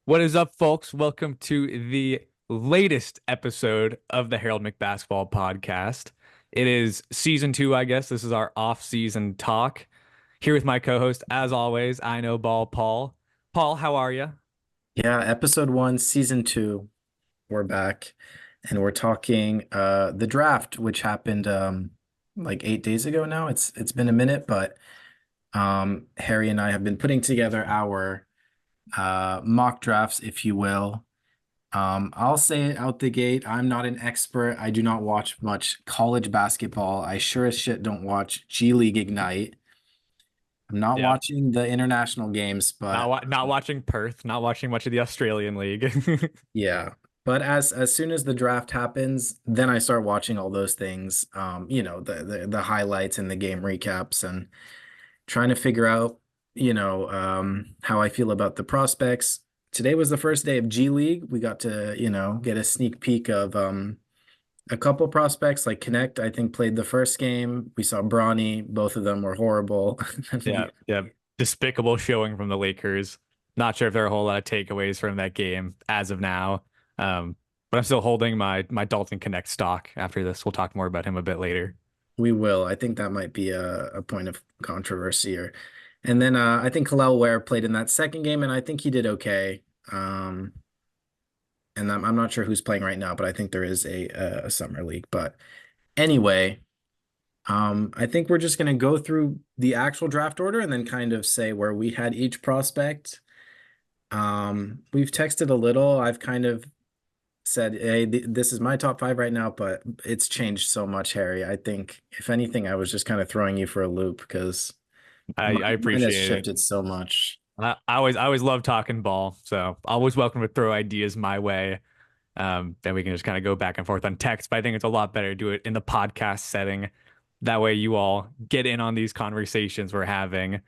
What is up, folks? Welcome to the latest episode of the Harold McBasketball podcast. It is season two, I guess. This is our off-season talk. Here with my co-host, as always, I know ball Paul. Paul, how are you? Yeah, episode one, season two, we're back and we're talking the draft, which happened like 8 days ago now. It's been a minute, but Harry and I have been putting together our mock drafts, if you will. I'll say it out the gate. I'm not an expert. I do not watch much college basketball. I sure as shit don't watch G League Ignite. I'm not Yeah. watching the international games, but Not watching Perth, not watching much of the Australian League. yeah. But as soon as the draft happens, then I start watching all those things. The highlights and the game recaps and trying to figure out, how I feel about the prospects. Today was the first day of G League. We got to, get a sneak peek of a couple prospects like Knecht, I think played the first game. We saw Bronny, both of them were horrible. Yeah, yeah. Despicable showing from the Lakers. Not sure if there are a whole lot of takeaways from that game as of now. But I'm still holding my Dalton Connect stock after this. We'll talk more about him a bit later. We will. I think that might be a point of controversy. And then I think Ware played in that second game, and I think he did okay. And I'm not sure who's playing right now, but I think there is a summer league. But anyway, I think we're just going to go through the actual draft order and then kind of say where we had each prospect. We've texted a little. I've kind of said, hey, this is my top five right now, but it's changed so much, Harry. I think if anything, I was just kind of throwing you for a loop because I mine has appreciate it. shifted so much. I always love talking ball, so always welcome to throw ideas my way. Then we can just kind of go back and forth on text. But I think it's a lot better to do it in the podcast setting. That way you all get in on these conversations we're having.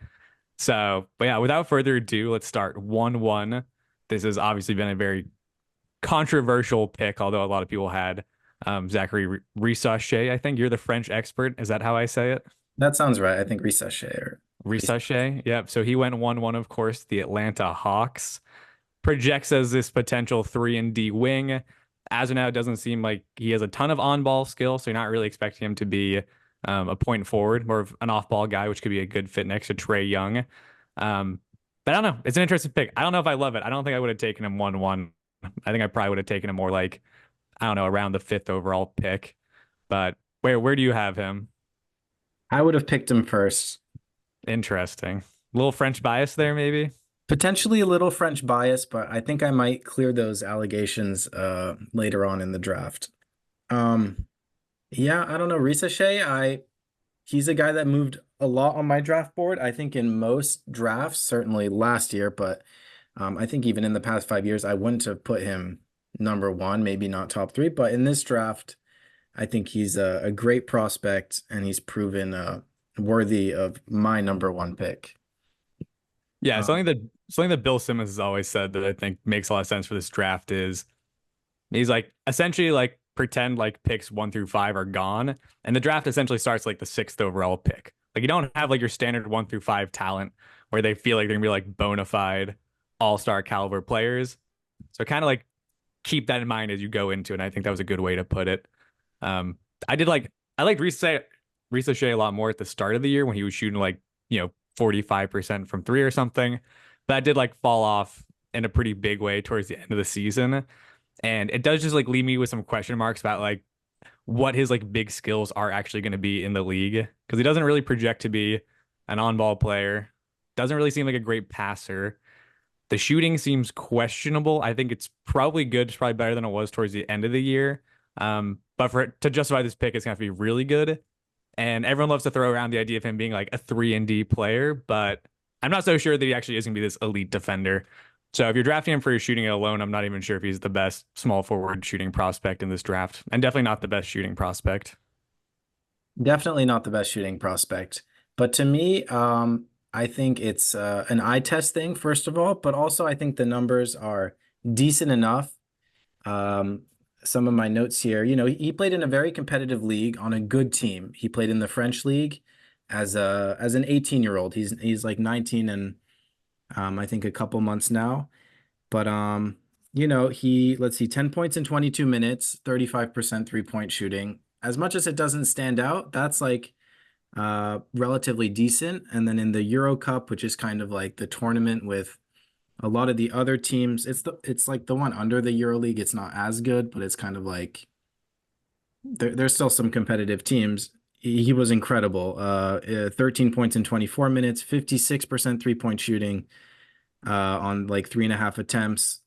So, but yeah, without further ado, let's start 1-1. This has obviously been a very controversial pick, although a lot of people had Zachary Risacher. I think you're the French expert. Is that how I say it? That sounds right. I think Risacher. Risacher. Yep. So he went 1-1, of course, the Atlanta Hawks. Projects as this potential 3 and D wing. As of now, it doesn't seem like he has a ton of on-ball skill, so you're not really expecting him to be a point forward, more of an off-ball guy, which could be a good fit next to Trey Young. But I don't know. It's an interesting pick. I don't know if I love it. I don't think I would have taken him 1-1. I think I probably would have taken him more like, I don't know, around the fifth overall pick. But where do you have him? I would have picked him first. Interesting. A little French bias there, maybe. Potentially a little French bias, but I think I might clear those allegations later on in the draft. Um, yeah, I don't know. Risacher, he's a guy that moved a lot on my draft board. I think in most drafts, certainly last year, but I think even in the past 5 years, I wouldn't have put him number one, maybe not top three. But in this draft, I think he's a great prospect and he's proven worthy of my number one pick. Yeah, Um, something that Bill Simmons has always said that I think makes a lot of sense for this draft is he's like essentially like pretend like picks 1 through 5 are gone, and the draft essentially starts like the sixth overall pick. Like you don't have like your standard 1 through 5 talent where they feel like they're gonna be like bona fide all-star caliber players. So kind of like keep that in mind as you go into it. And I think that was a good way to put it. Um, I liked Risa Shea a lot more at the start of the year when he was shooting like 45% from three or something. That did like fall off in a pretty big way towards the end of the season. And it does just like leave me with some question marks about like what his like big skills are actually going to be in the league because he doesn't really project to be an on-ball player. Doesn't really seem like a great passer. The shooting seems questionable. I think it's probably good. It's probably better than it was towards the end of the year. But for it to justify this pick, it's gonna have to be really good. And everyone loves to throw around the idea of him being like a 3 and D player, but I'm not so sure that he actually is gonna be this elite defender. So if you're drafting him for his shooting alone, I'm not even sure if he's the best small forward shooting prospect in this draft, and definitely not the best shooting prospect. Definitely not the best shooting prospect. But to me, I think it's an eye test thing, first of all, but also I think the numbers are decent enough. Um, some of my notes here, he played in a very competitive league on a good team. He played in the French league as an 18-year-old. He's like 19 and I think a couple months now. But let's see, 10 points in 22 minutes, 35% three-point shooting. As much as it doesn't stand out, that's like relatively decent. And then in the Euro Cup, which is kind of like the tournament with a lot of the other teams, it's like the one under the Euro League. It's not as good, but it's kind of like there's still some competitive teams. He was incredible. 13 points in 24 minutes, 56% three-point shooting on like 3.5 attempts.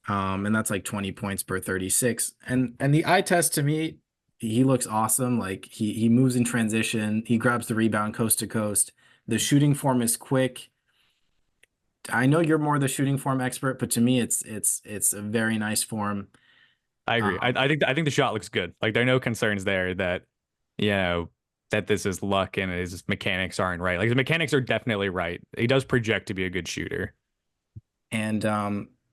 And that's like 20 points per 36. And the eye test to me, he looks awesome. Like he moves in transition, he grabs the rebound coast to coast. The shooting form is quick. I know you're more the shooting form expert, but to me it's a very nice form. I agree. Um, I think the shot looks good. Like there are no concerns there that you know that this is luck and his mechanics aren't right. Like the mechanics are definitely right. He does project to be a good shooter. and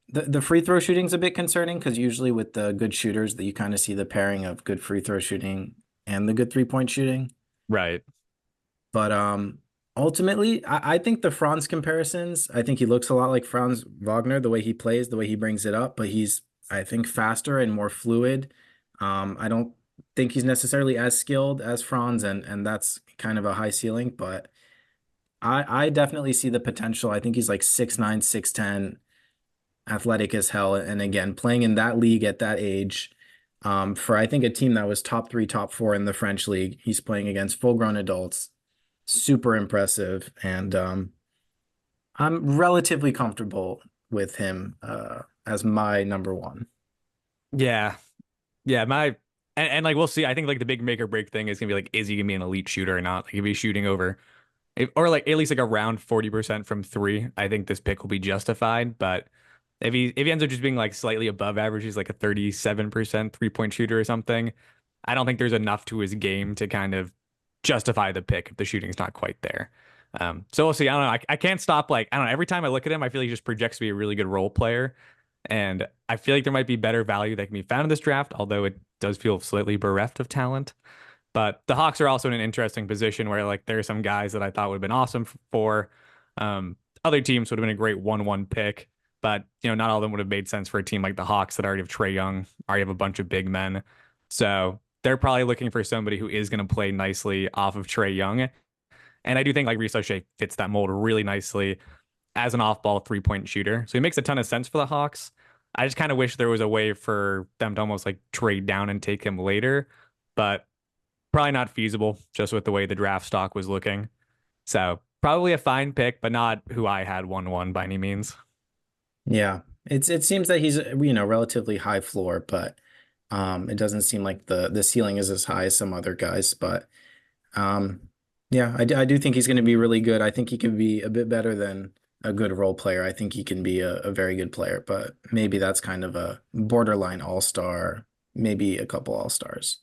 the free throw shooting's a bit concerning because usually with the good shooters that you kind of see the pairing of good free throw shooting and the good 3-point shooting. Right. But ultimately, I think the Franz comparisons, I think he looks a lot like Franz Wagner, the way he plays, the way he brings it up, but he's, I think, faster and more fluid. I don't think he's necessarily as skilled as Franz, and that's kind of a high ceiling, but I definitely see the potential. I think he's like 6'9", 6'10", athletic as hell. And again, playing in that league at that age, for I think a team that was top three, top four in the French league, he's playing against full-grown adults. Super impressive, and I'm relatively comfortable with him as my number one. Yeah. Yeah. And like we'll see. I think like the big make or break thing is gonna be like, is he gonna be an elite shooter or not? Like if he's shooting over or like at least like around 40% from three, I think this pick will be justified. But if he ends up just being like slightly above average, he's like a 37% 3-point shooter or something. I don't think there's enough to his game to kind of justify the pick if the shooting's not quite there. So we'll see. I don't know. I can't stop like I don't know. Every time I look at him, I feel like he just projects to be a really good role player. And I feel like there might be better value that can be found in this draft, although it does feel slightly bereft of talent. But the Hawks are also in an interesting position where like there are some guys that I thought would have been awesome for. Other teams would have been a great 1-1 pick, but not all of them would have made sense for a team like the Hawks that already have Trae Young, already have a bunch of big men. So they're probably looking for somebody who is going to play nicely off of Trae Young. And I do think like Risacher fits that mold really nicely as an off-ball 3-point shooter. So he makes a ton of sense for the Hawks. I just kind of wish there was a way for them to almost like trade down and take him later, but probably not feasible just with the way the draft stock was looking. So probably a fine pick, but not who I had 1-1 by any means. Yeah, it seems that he's relatively high floor, but it doesn't seem like the ceiling is as high as some other guys. But um, yeah, I do think he's going to be really good. I think he can be a bit better than a good role player. I think he can be a very good player, but maybe that's kind of a borderline all-star, maybe a couple all-stars.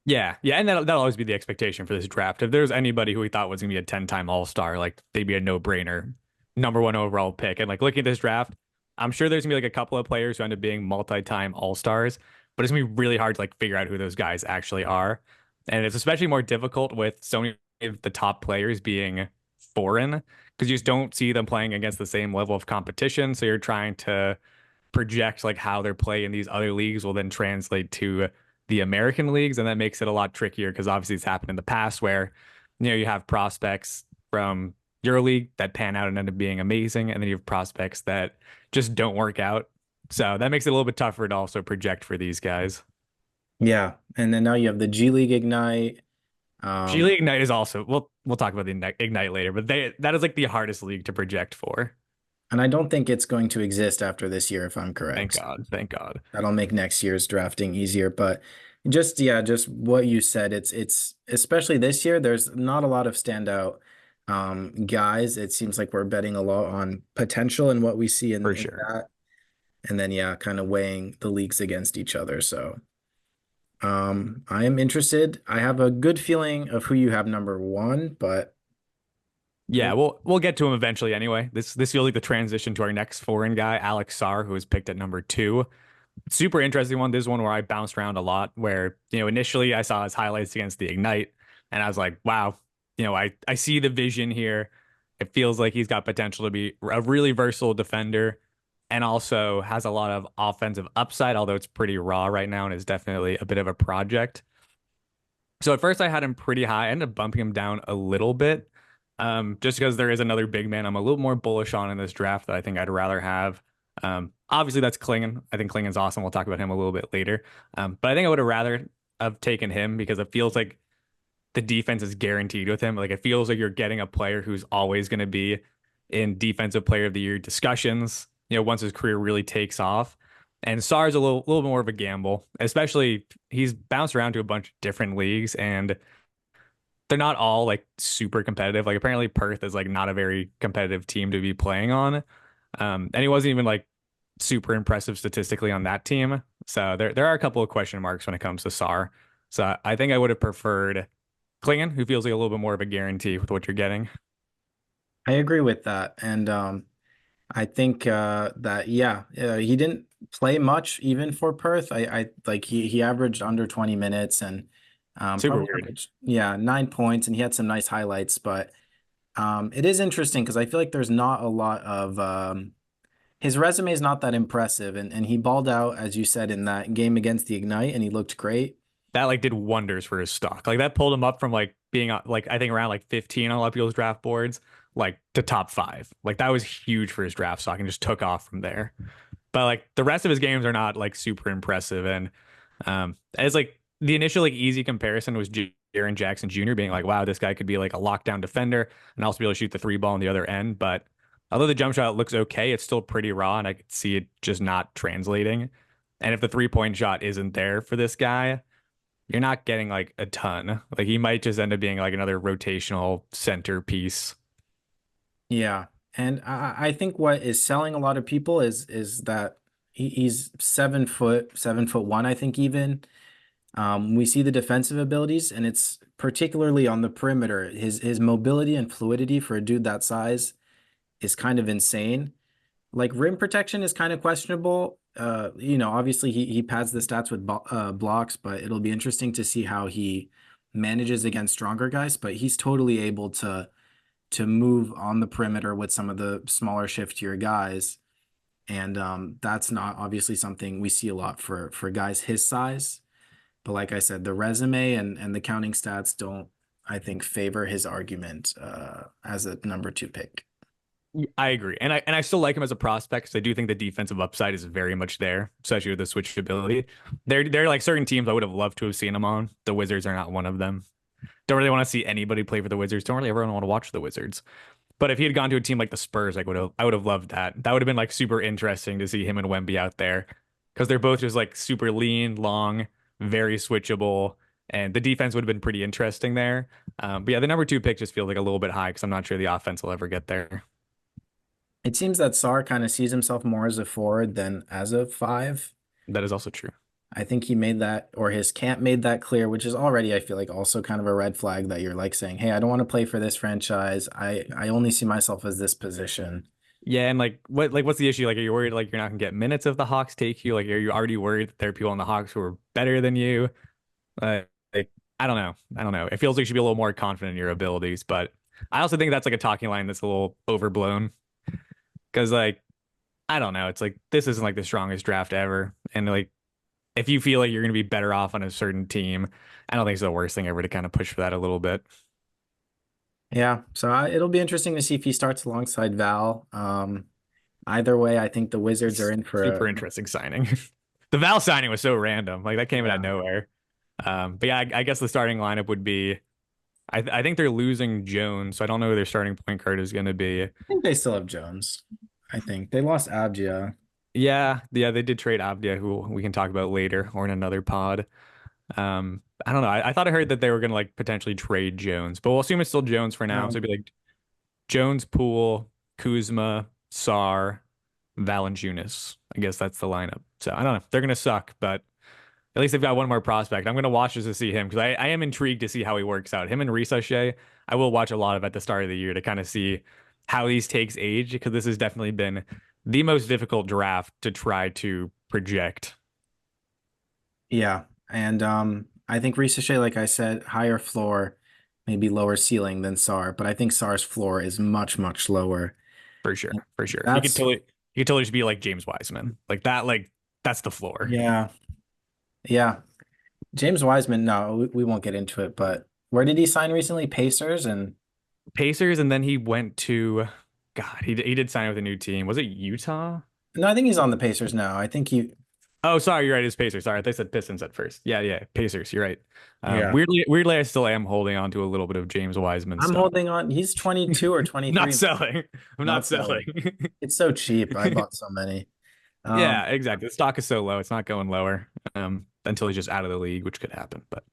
Yeah, yeah, and that'll always be the expectation for this draft. If there's anybody who we thought was gonna be a 10-time All-Star, like they'd be a no-brainer, number 1 overall pick. And like looking at this draft, I'm sure there's gonna be like a couple of players who end up being multi-time All-Stars, but it's gonna be really hard to like figure out who those guys actually are. And it's especially more difficult with so many of the top players being foreign because you just don't see them playing against the same level of competition. So you're trying to project like how their play in these other leagues will then translate to the American leagues, and that makes it a lot trickier because obviously it's happened in the past where you have prospects from EuroLeague that pan out and end up being amazing, and then you have prospects that just don't work out. So that makes it a little bit tougher to also project for these guys. Yeah, and then now you have the G League Ignite. G Um, League Ignite is also we'll talk about the Ignite later, but that is like the hardest league to project for. and I don't think it's going to exist after this year, if I'm Thank correct. God, thank God. That'll make next year's drafting easier. But just yeah, just what you said. It's especially this year. There's not a lot of standout guys. It seems like we're betting a lot on potential and what we see For in sure. that, and then yeah, kind of weighing the leagues against each other. So I am interested. I have a good feeling of who you have number one, but Yeah, we'll, we'll get to him eventually anyway. This feels like the transition to our next foreign guy, Alex Sarr, who was picked at number 2. Super interesting one. This is one where I bounced around a lot, where, initially I saw his highlights against the Ignite, and I was like, wow, I see the vision here. It feels like he's got potential to be a really versatile defender. and also has a lot of offensive upside, although it's pretty raw right now and is definitely a bit of a project. So at first I had him pretty high. I ended up bumping him down a little bit, just because there is another big man I'm a little more bullish on in this draft that I think I'd rather have. Obviously that's Clingan. I think Klingan's awesome. We'll talk about him a little bit later. But I think I would have rather have taken him because it feels like the defense is guaranteed with him. Like it feels like you're getting a player who's always going to be in defensive player of the year discussions, once his career really takes off. And Sarr's a little more of a gamble, especially he's bounced around to a bunch of different leagues and they're not all like super competitive. Like apparently Perth is like not a very competitive team to be playing on. And he wasn't even like super impressive statistically on that team. So there are a couple of question marks when it comes to Sarr. So I think I would have preferred Klingan, who feels like a little bit more of a guarantee with what you're getting. I agree with that. And I think that yeah, he didn't play much even for Perth. I like he averaged under 20 minutes and Super probably weird. averaged, yeah, 9 points, and he had some nice highlights, but it is interesting because I feel like there's not a lot of his resume is not that impressive, and he balled out as you said in that game against the Ignite, and he looked great. That like did wonders for his stock. Like that pulled him up from like being like I think around like 15 on a lot of people's draft boards, like to top 5. Like that was huge for his draft stock and just took off from there. But like the rest of his games are not like super impressive. And as like the initial like easy comparison was Jaren Jackson Jr. being like, wow, this guy could be like a lockdown defender and also be able to shoot the 3 ball on the other end. But although the jump shot looks okay, it's still pretty raw, and I could see it just not translating. And if the 3-point shot isn't there for this guy, you're not getting like a ton. Like he might just end up being like another rotational centerpiece. Yeah. And I think what is selling a lot of people is that he's 7 foot, 7'1", I think even. We see the defensive abilities, and it's particularly on the perimeter. His mobility and fluidity for a dude that size is kind of insane. Like rim protection is kind of questionable. Obviously he pads the stats with blocks, but it'll be interesting to see how he manages against stronger guys. But he's totally able to move on the perimeter with some of the smaller, shiftier guys. And that's not obviously something we see a lot for guys his size. But like I said, the resume and the counting stats don't, I think, favor his argument as a number 2 pick. I agree. And I still like him as a prospect because I do think the defensive upside is very much there, especially with the switchability. They're like certain teams I would have loved to have seen him on. The Wizards are not one of them. Don't really want to see anybody play for the Wizards. Don't really ever want to watch the Wizards. But if he had gone to a team like the Spurs, I would have loved that. That would have been like super interesting to see him and Wemby out there because they're both just like super lean, long, very switchable, and the defense would have been pretty interesting there. But yeah, the number 2 pick just feels like a little bit high because I'm not sure the offense will ever get there. It seems that Sarr kind of sees himself more as a forward than as a 5. That is also true. I think he made that, or his camp made that clear, which is already, I feel like, also kind of a red flag that you're like saying, hey, I don't want to play for this franchise. I only see myself as this position. Yeah, and what's the issue? Like, are you worried like you're not gonna get minutes if the Hawks take you? Like, are you already worried that there are people on the Hawks who are better than you? Like, I don't know. I don't know. It feels like you should be a little more confident in your abilities, but I also think that's like a talking line that's a little overblown because like I don't know. It's like this isn't like the strongest draft ever, and like if you feel like you're gonna be better off on a certain team, I don't think it's the worst thing ever to kind of push for that a little bit. Yeah, so it'll be interesting to see if he starts alongside Val. Either way, I think the Wizards are in for Super a interesting signing. The Val signing was so random. Like that came out of yeah. nowhere. But yeah, I guess the starting lineup would be I think they're losing Jones, so I don't know who their starting point guard is going to be. I think they still have Jones. I think they lost Abdia. Yeah, they did trade Abdia, who we can talk about later or in another pod. I don't know. I thought I heard that they were going to like potentially trade Jones, but we'll assume it's still Jones for now. So it'd be like Jones, Poole, Kuzma, Sarr, Valanciunas. I guess that's the lineup. So I don't know. They're going to suck, but at least they've got one more prospect. I'm going to watch just to see him because I am intrigued to see how he works out. Him and Risacher, I will watch a lot of at the start of the year to kind of see how these takes age because this has definitely been the most difficult draft to try to project. Yeah, and I think Risacher, like I said, higher floor, maybe lower ceiling than Sarr, but I think Sarr's floor is much, much lower. For sure. For sure. He could That's totally He could totally just be like James Wiseman. Like that, like that's the floor. Yeah. Yeah. James Wiseman, no, we won't get into it, but where did he sign recently? Pacers and Pacers, and then he went to God, he did sign with a new team. Was it Utah? no, I think he's on the Pacers now. I think he Oh, sorry, you're right. It's Pacers. Sorry, they said Pistons at first. Yeah, yeah, Pacers. You're right. yeah. Weirdly, I still am holding on to a little bit of James Wiseman I'm stock. holding on. He's 22 or Not 23. selling. I'm not Not selling. selling. It's so cheap. I bought so many. Yeah, Um, exactly. The stock is so low, it's not going lower until he's just out of the league, which could happen. But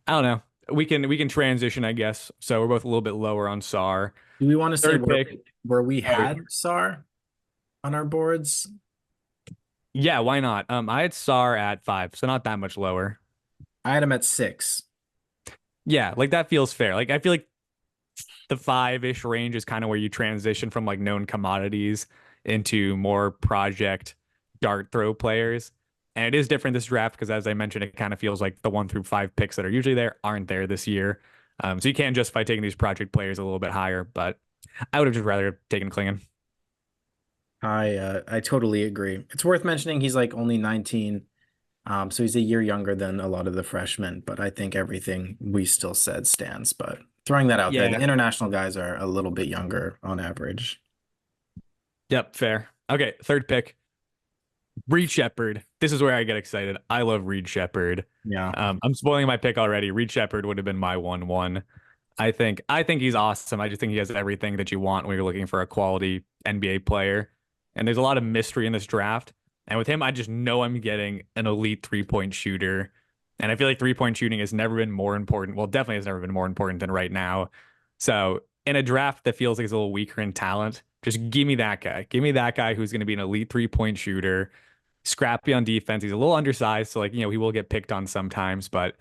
I don't know. We can transition, I guess. So we're both a little bit lower on Sarr. do we want to say Third pick. where we Oh, had Sarr on our boards? yeah, why not? I had Sarr at 5, so not that much lower. I had him at 6. Yeah, like that feels fair. Like I feel like the 5-ish range is kind of where you transition from like known commodities into more project dart throw players. And it is different this draft because, as I mentioned, it kind of feels like the 1 through 5 picks that are usually there aren't there this year. So you can justify taking these project players a little bit higher, but I would have just rather taken Klingan. I totally agree. It's worth mentioning he's like only 19. So he's a year younger than a lot of the freshmen, but I think everything we still said stands. But throwing that out there, the Yeah. international guys are a little bit younger on average. Yep. Fair. Okay. Third pick, Reed Sheppard. This is where I get excited. I love Reed Sheppard. Yeah. I'm spoiling my pick already. Reed Sheppard would have been my 1-1. I think he's awesome. I just think he has everything that you want when you're looking for a quality NBA player. And there's a lot of mystery in this draft. And with him, I just know I'm getting an elite 3-point shooter. And I feel like 3-point shooting has never been more important. Well, definitely has never been more important than right now. So in a draft that feels like it's a little weaker in talent, just give me that guy. Give me that guy who's going to be an elite 3-point shooter, scrappy on defense. He's a little undersized, so like, he will get picked on sometimes, but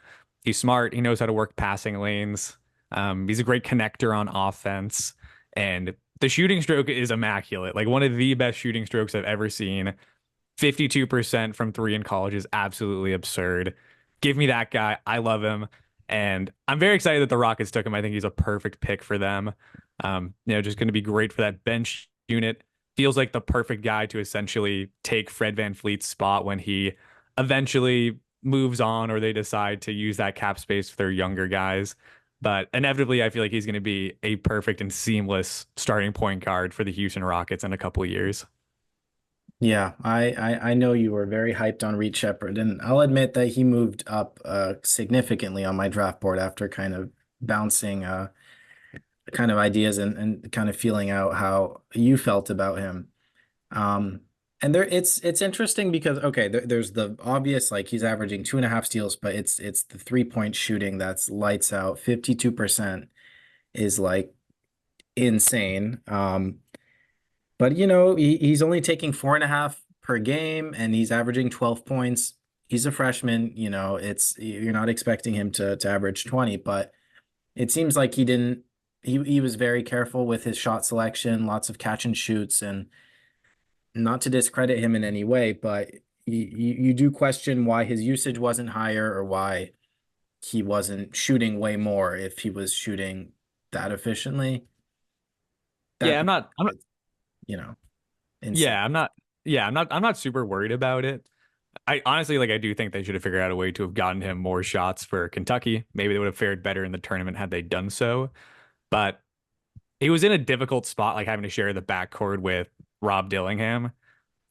he's smart. He knows how to work passing lanes. He's a great connector on offense, and the shooting stroke is immaculate. Like one of the best shooting strokes I've ever seen. 52% from 3 in college is absolutely absurd. Give me that guy. I love him. And I'm very excited that the Rockets took him. I think he's a perfect pick for them. Just going to be great for that bench unit. Feels like the perfect guy to essentially take Fred VanVleet's spot when he eventually moves on or they decide to use that cap space for their younger guys. But inevitably, I feel like he's going to be a perfect and seamless starting point guard for the Houston Rockets in a couple of years. Yeah, I know you were very hyped on Reed Sheppard, and I'll admit that he moved up significantly on my draft board after kind of bouncing kind of ideas and kind of feeling out how you felt about him. And it's interesting because okay, there's the obvious like he's averaging 2.5 steals, but it's the 3-point shooting that's lights out. 52% is like insane. But he's only taking 4.5 per game and he's averaging 12 points. He's a freshman, you're not expecting him to average 20, but it seems like he was very careful with his shot selection, lots of catch and shoots, and not to discredit him in any way, but you do question why his usage wasn't higher or why he wasn't shooting way more if he was shooting that efficiently. Yeah, That I'm not, you know, insane. yeah, I'm not, yeah, I'm not super worried about it. I honestly, like, I do think they should have figured out a way to have gotten him more shots for Kentucky. Maybe they would have fared better in the tournament had they done so. But he was in a difficult spot, like having to share the backcourt with Rob Dillingham.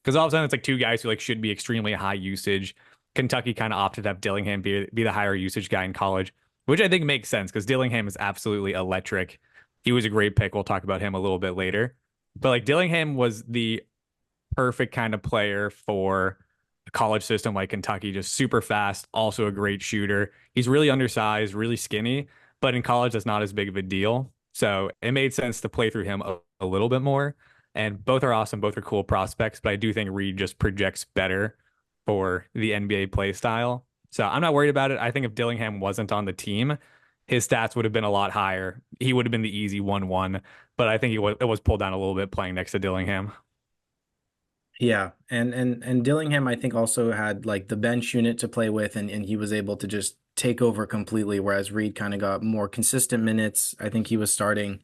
Because all of a sudden it's like two guys who like should be extremely high usage. Kentucky kind of opted to have Dillingham be the higher usage guy in college, which I think makes sense because Dillingham is absolutely electric. He was a great pick. We'll talk about him a little bit later. But like Dillingham was the perfect kind of player for a college system like Kentucky, just super fast, also a great shooter. He's really undersized, really skinny, but in college that's not as big of a deal. So it made sense to play through him a little bit more. And both are awesome, both are cool prospects, but I do think Reed just projects better for the NBA play style. So I'm not worried about it. I think if Dillingham wasn't on the team, his stats would have been a lot higher. He would have been the easy 1-1, but I think it was pulled down a little bit playing next to Dillingham. Yeah, and Dillingham, I think also had like the bench unit to play with, and he was able to just take over completely. Whereas Reed kind of got more consistent minutes. I think he was starting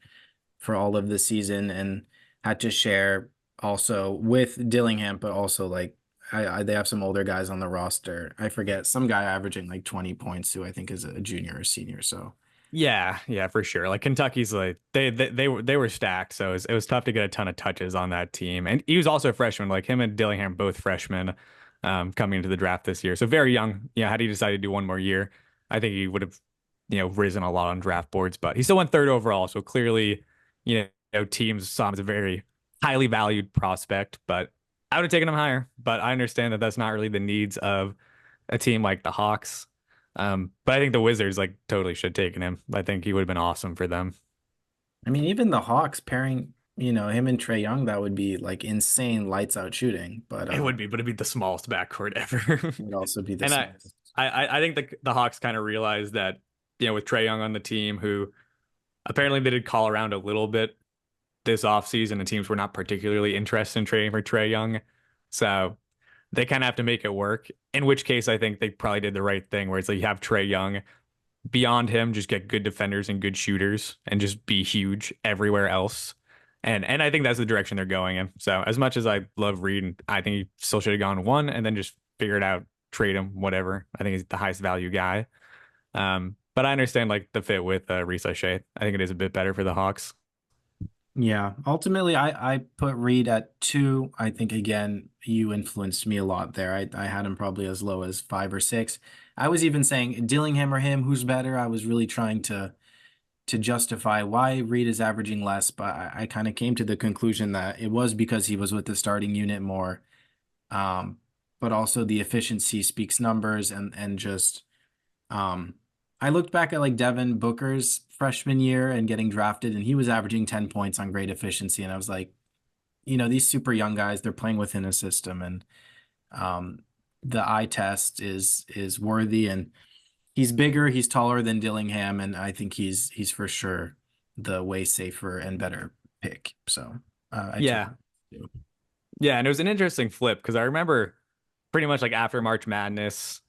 for all of the season and had to share also with Dillingham, but also like they have some older guys on the roster. I forget some guy averaging like 20 points who I think is a junior or senior. So Yeah, yeah, for sure. Like Kentucky's like they were stacked, so it was tough to get a ton of touches on that team. And he was also a freshman, like him and Dillingham both freshmen coming into the draft this year. So very young. Yeah, had he decided to do one more year, I think he would have, risen a lot on draft boards, but he still went third overall. So clearly, teams saw him as a very highly valued prospect, but I would have taken him higher. But I understand that that's not really the needs of a team like the Hawks. But I think the Wizards like totally should have taken him. I think he would have been awesome for them. I mean, even the Hawks pairing, him and Trey Young, that would be like insane lights out shooting. But It would be, but it'd be the smallest backcourt ever. it would also be the And I, smallest. I, I think the Hawks kind of realized that, with Trae Young on the team, who apparently they did call around a little bit this offseason, and teams were not particularly interested in trading for Trae Young. So they kind of have to make it work. In which case, I think they probably did the right thing, where it's like you have Trae Young. Beyond him, just get good defenders and good shooters and just be huge everywhere else. And I think that's the direction they're going in. So as much as I love Reed, I think he still should have gone one and then just figure it out, trade him, whatever. I think he's the highest value guy. But I understand like the fit with Risacher. I think it is a bit better for the Hawks. Yeah, ultimately, I put Reed at 2. I think again, you influenced me a lot there. I had him probably as low as 5 or 6. I was even saying Dillingham or him, who's better. I was really trying to justify why Reed is averaging less, but I kind of came to the conclusion that it was because he was with the starting unit more. Um, but also the efficiency speaks numbers and just um I looked back at like Devin Booker's freshman year and getting drafted, and he was averaging 10 points on great efficiency. And I was like, these super young guys, they're playing within a system, and um the eye test is worthy, and he's bigger, he's taller than Dillingham, and I think he's for sure the way safer and better pick. So I took Yeah. him too. Yeah. And it was an interesting flip because I remember pretty much like after March Madness,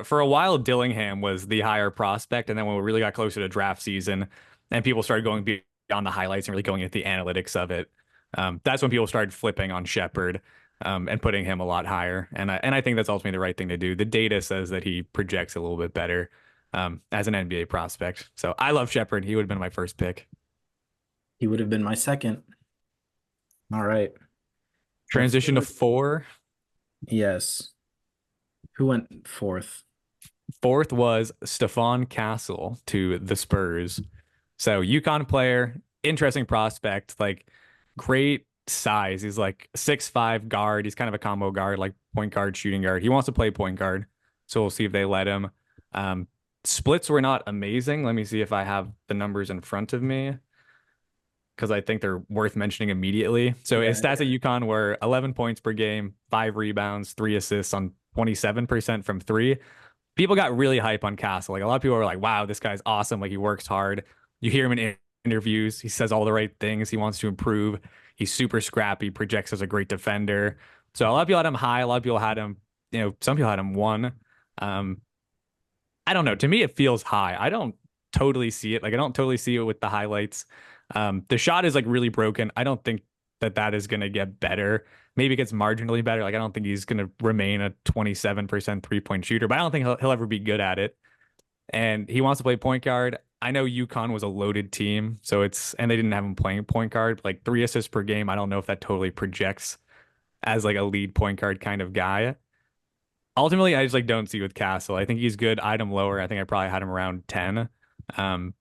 for a while, Dillingham was the higher prospect. And then when we really got closer to draft season and people started going beyond the highlights and really going into the analytics of it, that's when people started flipping on Sheppard and putting him a lot higher. And I think that's ultimately the right thing to do. The data says that he projects a little bit better as an NBA prospect. So I love Sheppard. He would have been my first pick. He would have been my second. All right. The Transition to third, 4. yes. Who went fourth? Fourth was Stephon Castle to the Spurs. So UConn player, interesting prospect, like great size. He's like 6'5" guard. He's kind of a combo guard, like point guard, shooting guard. He wants to play point guard. So we'll see if they let him. Um, Splits were not amazing. Let me see if I have the numbers in front of me because I think they're worth mentioning immediately. So Yeah, his stats at UConn were 11 points per game, 5 rebounds, 3 assists on 27% from three. People got really hype on Castle. Like a lot of people were like, wow, this guy's awesome. Like he works hard. You hear him in interviews. He says all the right things. He wants to improve. He's super scrappy, projects as a great defender. So a lot of people had him high. A lot of people had him, some people had him 1. Um, I don't know. To me, it feels high. I don't totally see it. Like I don't totally see it with the highlights. The shot is like really broken. I don't think that is going to get better. Maybe it gets marginally better. Like I don't think he's going to remain a 27% 3-point shooter, but I don't think he'll ever be good at it. And he wants to play point guard. I know UConn was a loaded team, and they didn't have him playing point guard. Like 3 assists per game. I don't know if that totally projects as like a lead point guard kind of guy. Ultimately, I just like don't see with Castle. I think he's good. I'd him lower. I think I probably had him around 10. But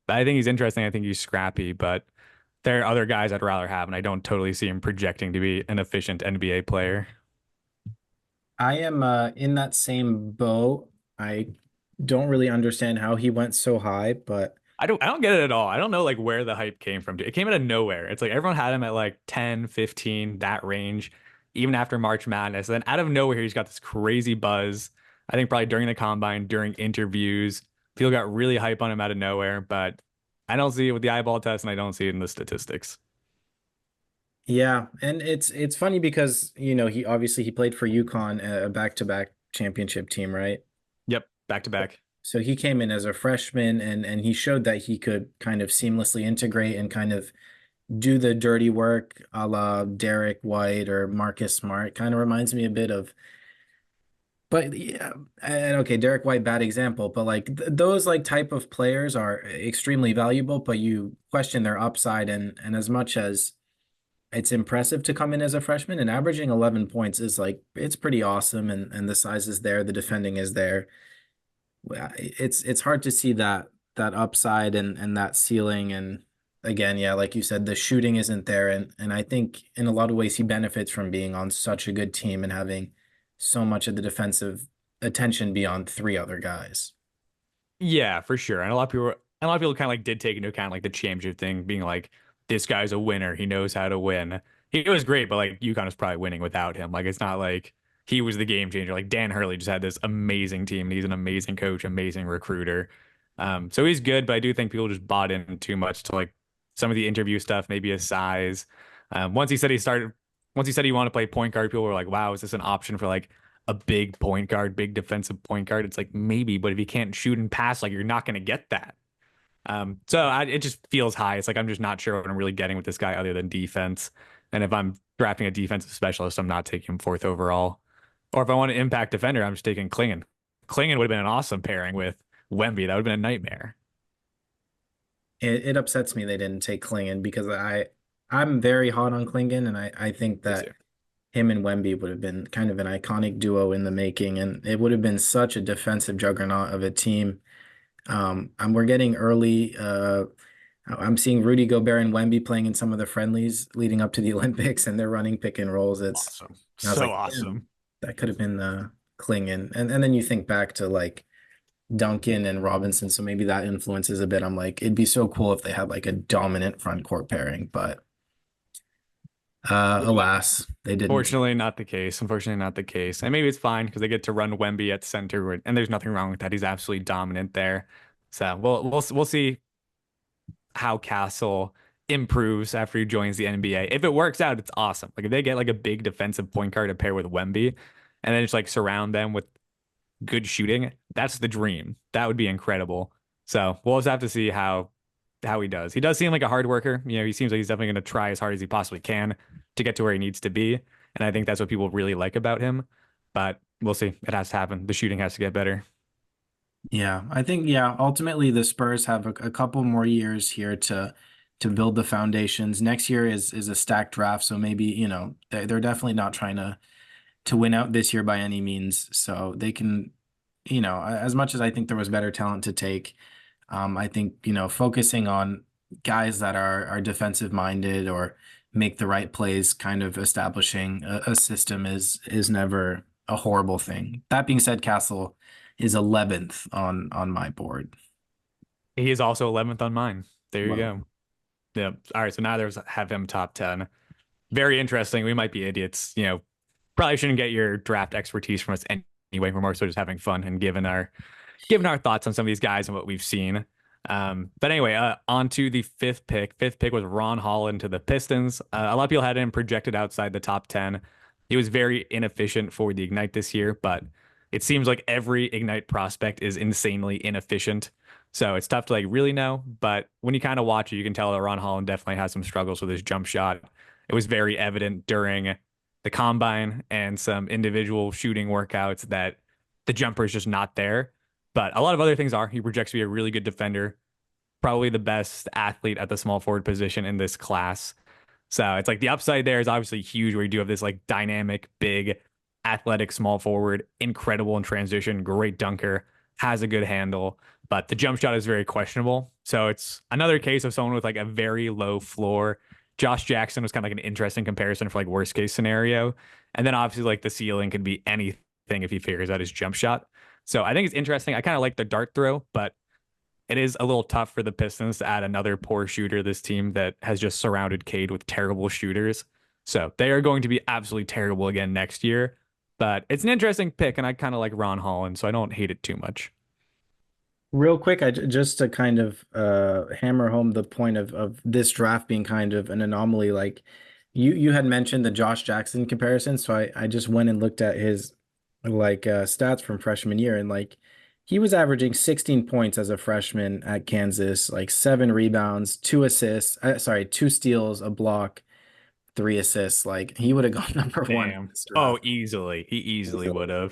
I think he's interesting. I think he's scrappy, but there are other guys I'd rather have, and I don't totally see him projecting to be an efficient NBA player. I am in that same boat. I don't really understand how he went so high, but I don't get it at all. I don't know like where the hype came from. It came out of nowhere. It's like everyone had him at like 10, 15, that range, even after March Madness. And then out of nowhere, he's got this crazy buzz. I think probably during the combine, during interviews, people got really hype on him out of nowhere, but I don't see it with the eyeball test and I don't see it in the statistics. yeah, and it's funny because he played for UConn, a back-to-back championship team, right? Yep, back to back. So he came in as a freshman, and he showed that he could kind of seamlessly integrate and kind of do the dirty work a la Derek White or Marcus Smart. Kind of reminds me a bit of, but yeah, and okay, Derek White, bad example, but like those like type of players are extremely valuable, but you question their upside, and as much as it's impressive to come in as a freshman and averaging 11 points is like it's pretty awesome, and the size is there, the defending is there. It's hard to see that upside and that ceiling. And again, yeah, like you said, the shooting isn't there, and I think in a lot of ways he benefits from being on such a good team and having so much of the defensive attention beyond three other guys. Yeah, for sure. And a lot of people kind of like did take into account like the championship thing, being like, this guy's a winner. He knows how to win. He was great, but like UConn was probably winning without him. Like it's not like he was the game changer. Like Dan Hurley just had this amazing team. And he's an amazing coach, amazing recruiter. So he's good, but I do think people just bought in too much to like some of the interview stuff, maybe his size. Once he said once he said he wanted to play point guard, people were like, wow, is this an option for like a big point guard, big defensive point guard? It's like maybe, but if you can't shoot and pass, like you're not going to get that. It just feels high. It's like I'm just not sure what I'm really getting with this guy other than defense. And if I'm drafting a defensive specialist, I'm not taking him fourth overall. Or if I want an impact defender, I'm just taking Clingan. Clingan would have been an awesome pairing with Wemby. That would have been a nightmare. It upsets me they didn't take Klingan because I'm very hot on Klingan, and I think Me that too. him and Wemby would have been kind of an iconic duo in the making, and it would have been such a defensive juggernaut of a team. And we're getting early. I'm seeing Rudy Gobert and Wemby playing in some of the friendlies leading up to the Olympics, and they're running pick and rolls. Awesome. And I was So like, damn, awesome. that could have been Klingan. And then you think back to like Duncan and Robinson, so maybe that influences a bit. I'm like, it'd be so cool if they had like a dominant front court pairing, but alas, they didn't. Fortunately, not the case. Unfortunately, not the case. And maybe it's fine because they get to run Wemby at center, and there's nothing wrong with that. He's absolutely dominant there. So we'll see how Castle improves after he joins the NBA. If it works out, it's awesome. Like if they get like a big defensive point guard to pair with Wemby, and then just like surround them with good shooting, that's the dream. That would be incredible. So we'll just have to see how he does. He does seem like a hard worker. You know, he seems like he's definitely going to try as hard as he possibly can to get to where he needs to be. And I think that's what people really like about him. But we'll see. It has to happen. The shooting has to get better. Yeah, I think yeah, ultimately the Spurs have a couple more years here to build the foundations. Next year is a stacked draft, so maybe, they're definitely not trying to win out this year by any means. So they can, as much as I think there was better talent to take, I think, focusing on guys that are defensive minded or make the right plays, kind of establishing a system is never a horrible thing. That being said, Castle is 11th on my board. He is also 11th on mine. There you Well, go. Yeah. All right. So now there's have him top 10. Very interesting. We might be idiots. You know, probably shouldn't get your draft expertise from us anyway. We're more so just having fun and giving our thoughts on some of these guys and what we've seen. But anyway, on to the fifth pick. Fifth pick was Ron Holland to the Pistons. A lot of people had him projected outside the top 10. He was very inefficient for the Ignite this year, but it seems like every Ignite prospect is insanely inefficient. So it's tough to like really know. But when you kind of watch it, you can tell that Ron Holland definitely has some struggles with his jump shot. It was very evident during the combine and some individual shooting workouts that the jumper is just not there. But a lot of other things are. He projects to be a really good defender, probably the best athlete at the small forward position in this class. So it's like the upside there is obviously huge where you do have this like dynamic, big, athletic small forward, incredible in transition, great dunker, has a good handle, but the jump shot is very questionable. So it's another case of someone with like a very low floor. Josh Jackson was kind of like an interesting comparison for like worst case scenario. And then obviously like the ceiling could be anything if he figures out his jump shot. So I think it's interesting. I kind of like the dart throw, but it is a little tough for the Pistons to add another poor shooter, this team that has just surrounded Cade with terrible shooters. So they are going to be absolutely terrible again next year. But it's an interesting pick, and I kind of like Ron Holland, so I don't hate it too much. real quick, just to kind of hammer home the point of this draft being kind of an anomaly, like you had mentioned the Josh Jackson comparison, so I just went and looked at his like stats from freshman year, and like He was averaging 16 points as a freshman at Kansas, like 7 rebounds, 2 assists, sorry, 2 steals, a block, 3 assists. Like he would have gone number one in Damn. this Oh, draft. easily. He easily would Easily.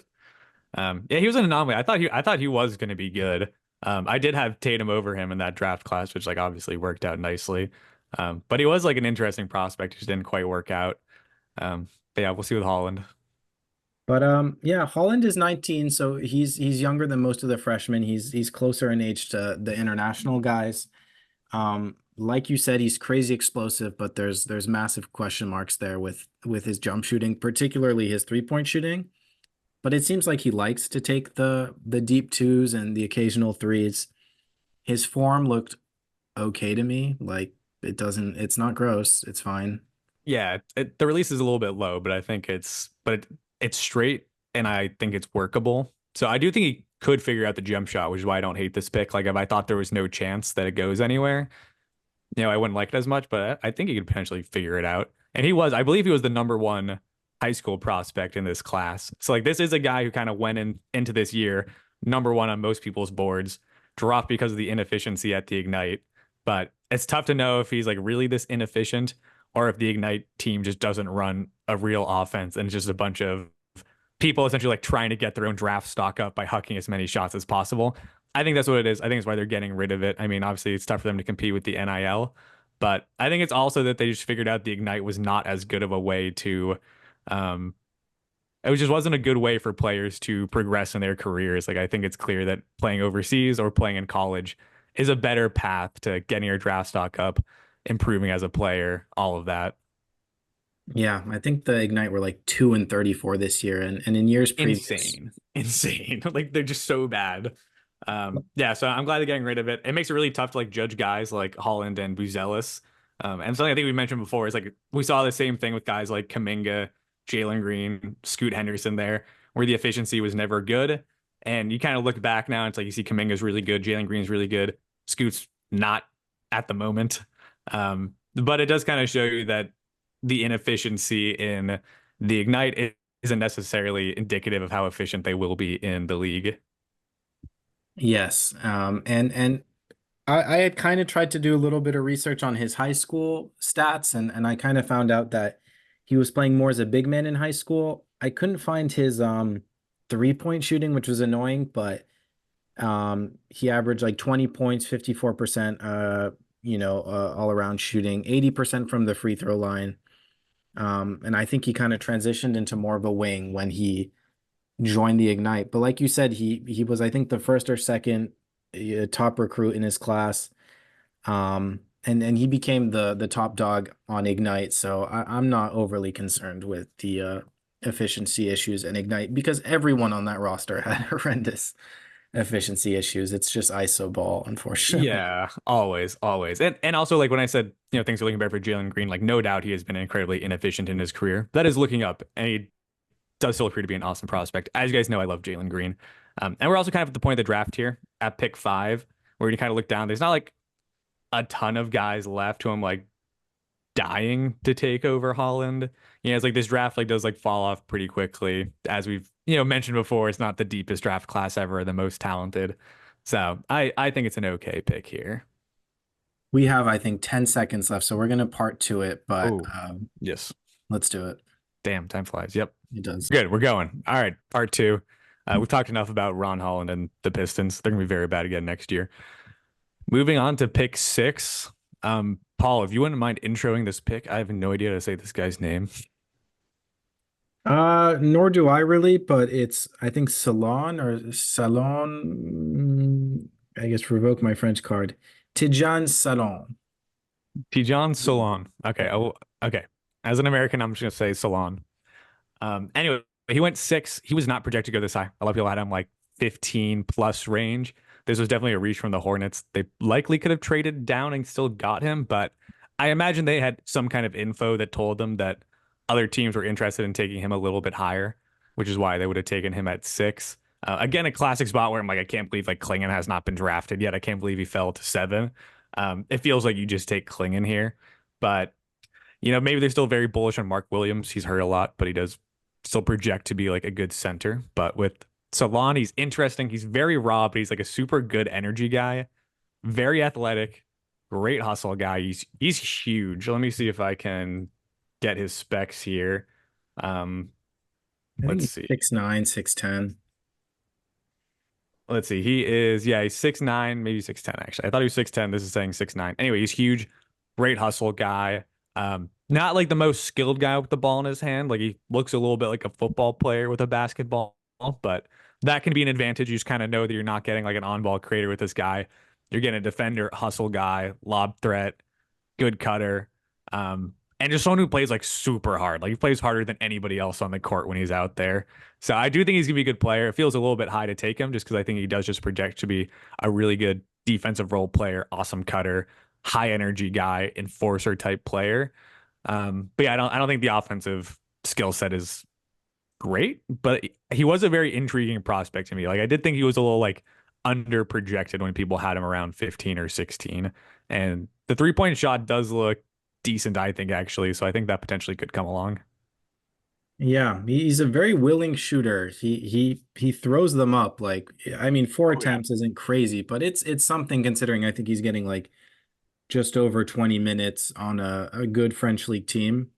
have. Yeah, he was an anomaly. I thought he was going to be good. I did have Tatum over him in that draft class, which like obviously worked out nicely. But he was like an interesting prospect, just didn't quite work out. But yeah, we'll see with Holland. But yeah, Holland is 19, so he's younger than most of the freshmen. He's closer in age to the international guys. Like you said, he's crazy explosive, but there's massive question marks there with his jump shooting, particularly his 3-point shooting. But it seems like he likes to take the deep twos and the occasional threes. His form looked okay to me. Like it's not gross. It's fine. Yeah, the release is a little bit low, but I think it's straight and I think it's workable. So I do think he could figure out the jump shot, which is why I don't hate this pick. Like if I thought there was no chance that it goes anywhere, I wouldn't like it as much, but I think he could potentially figure it out. And I believe he was the number one high school prospect in this class. So like this is a guy who kind of went into this year number one on most people's boards, dropped because of the inefficiency at the Ignite. But it's tough to know if he's like really this inefficient or if the Ignite team just doesn't run a real offense and it's just a bunch of people essentially like trying to get their own draft stock up by hucking as many shots as possible. I think that's what it is. I think it's why they're getting rid of it. I mean, obviously it's tough for them to compete with the NIL, but I think it's also that they just figured out the Ignite was not as good of a way to um it just wasn't a good way for players to progress in their careers. Like I think it's clear that playing overseas or playing in college is a better path to getting your draft stock up, improving as a player, all of that. Yeah, I think the Ignite were like 2-34 this year, and in years previous. Insane. Like they're just so bad. Yeah, so I'm glad they're getting rid of it. It makes it really tough to like judge guys like Holland and Buzelis. And something I think we mentioned before is like we saw the same thing with guys like Kaminga, Jalen Green, Scoot Henderson there, where the efficiency was never good. And you kind of look back now, and it's like you see Kaminga's really good, Jalen Green's really good, Scoot's not at the moment. But it does kind of show you that the inefficiency in the Ignite isn't necessarily indicative of how efficient they will be in the league. Yes. And I had kind of tried to do a little bit of research on his high school stats, and I kind of found out that he was playing more as a big man in high school. I couldn't find his 3-point shooting, which was annoying, but he averaged like 20 points, 54% all around shooting, 80% from the free throw line. And I think he kind of transitioned into more of a wing when he joined the Ignite. But like you said, he was, I think, the first or second top recruit in his class. And he became the top dog on Ignite. So I'm not overly concerned with the efficiency issues in Ignite because everyone on that roster had horrendous efficiency issues. It's just ISO ball, unfortunately. Yeah, always, always. And also like when I said, things are looking better for Jalen Green, like no doubt he has been incredibly inefficient in his career. That is looking up, and he does still appear to be an awesome prospect. As you guys know, I love Jalen Green. And we're also kind of at the point of the draft here at pick 5, where you kind of look down. There's not like a ton of guys left who I'm like dying to take over Holland. It's like this draft like does like fall off pretty quickly. As we've, mentioned before, it's not the deepest draft class ever, the most talented. So I think it's an okay pick here. We have, I think, 10 seconds left, so we're gonna part to it, but Oh, yes. let's do it. Damn, time flies. Yep. It does. Good. We're going. All right. Part 2. We've talked enough about Ron Holland and the Pistons. They're gonna be very bad again next year. Moving on to pick 6. Paul, if you wouldn't mind introing this pick, I have no idea how to say this guy's name. Nor do I really, but it's I think Salon or Salon. I guess revoke my French card. Tijan Salon. Tijan Solon. Okay. Oh, okay. As an American, I'm just gonna say Solon. Anyway, he went 6. He was not projected to go this high. A lot of people had him like 15 plus range. This was definitely a reach from the Hornets. They likely could have traded down and still got him, but I imagine they had some kind of info that told them that other teams were interested in taking him a little bit higher, which is why they would have taken him at 6. Again, a classic spot where I'm like, I can't believe like Klingan has not been drafted yet. I can't believe he fell to 7. It feels like you just take Klingan here, but maybe they're still very bullish on Mark Williams. He's hurt a lot, but he does still project to be like a good center. But with Salon, he's interesting. He's very raw, but he's like a super good energy guy, very athletic, great hustle guy. He's huge. Let me see if I can get his specs here. Um, I think let's he's see. 6'9", 6'10". Let's see. He is, yeah, he's 6'9", maybe 6'10 actually. I thought he was 6'10. This is saying 6'9". Anyway, he's huge, great hustle guy. Not like the most skilled guy with the ball in his hand. Like he looks a little bit like a football player with a basketball, but that can be an advantage. You just kind of know that you're not getting like an on-ball creator with this guy. You're getting a defender, hustle guy, lob threat, good cutter. And just someone who plays like super hard. Like he plays harder than anybody else on the court when he's out there. So I do think he's gonna be a good player. It feels a little bit high to take him just because I think he does just project to be a really good defensive role player, awesome cutter, high energy guy, enforcer type player. But yeah, I don't think the offensive skill set is great, but he was a very intriguing prospect to me. Like I did think he was a little like under projected when people had him around 15 or 16. And the 3-point shot does look decent, I think, actually. So I think that potentially could come along. Yeah, he's a very willing shooter. He throws them up. Like, I mean, four Oh yeah. attempts isn't crazy, but it's something considering I think he's getting like just over 20 minutes on a good French league team.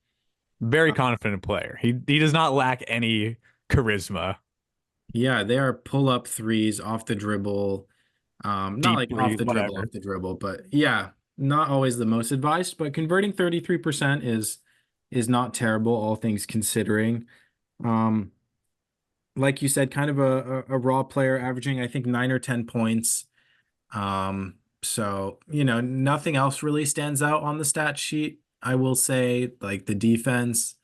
Very Uh, confident player. He does not lack any charisma, yeah, they are pull-up threes off the dribble. Not deep like threes, whatever. off the dribble, but yeah, not always the most advised, but converting 33% is not terrible, all things considering. Um, like you said, kind of a raw player averaging, I think, 9 or 10 points. So, nothing else really stands out on the stat sheet. I will say, like the defense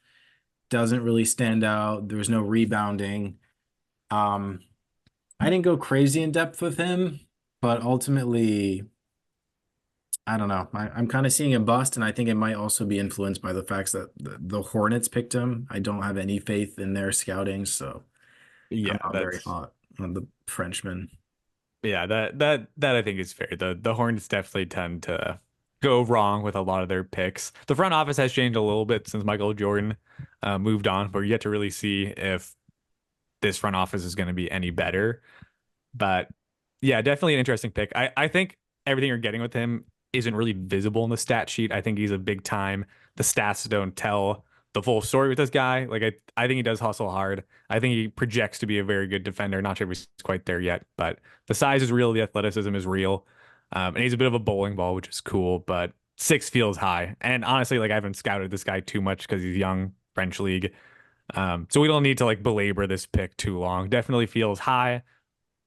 doesn't really stand out. There's no rebounding. Um, I didn't go crazy in depth with him, but ultimately, I don't know. I'm kind of seeing a bust, and I think it might also be influenced by the facts that the Hornets picked him. I don't have any faith in their scouting, so I'm Yeah, not very that's hot on the Frenchman. yeah, that I think is fair. The Hornets definitely tend to go wrong with a lot of their picks. The front office has changed a little bit since Michael Jordan moved on, but yet to really see if this front office is going to be any better. But yeah, definitely an interesting pick. I think everything you're getting with him isn't really visible in the stat sheet. I think he's a big time. The stats don't tell the full story with this guy. Like I think he does hustle hard. I think he projects to be a very good defender. Not sure if he's quite there yet, but the size is real. The athleticism is real. And he's a bit of a bowling ball, which is cool, but 6 feels high. And honestly, like I haven't scouted this guy too much because he's young, French league. So we don't need to like belabor this pick too long. Definitely feels high,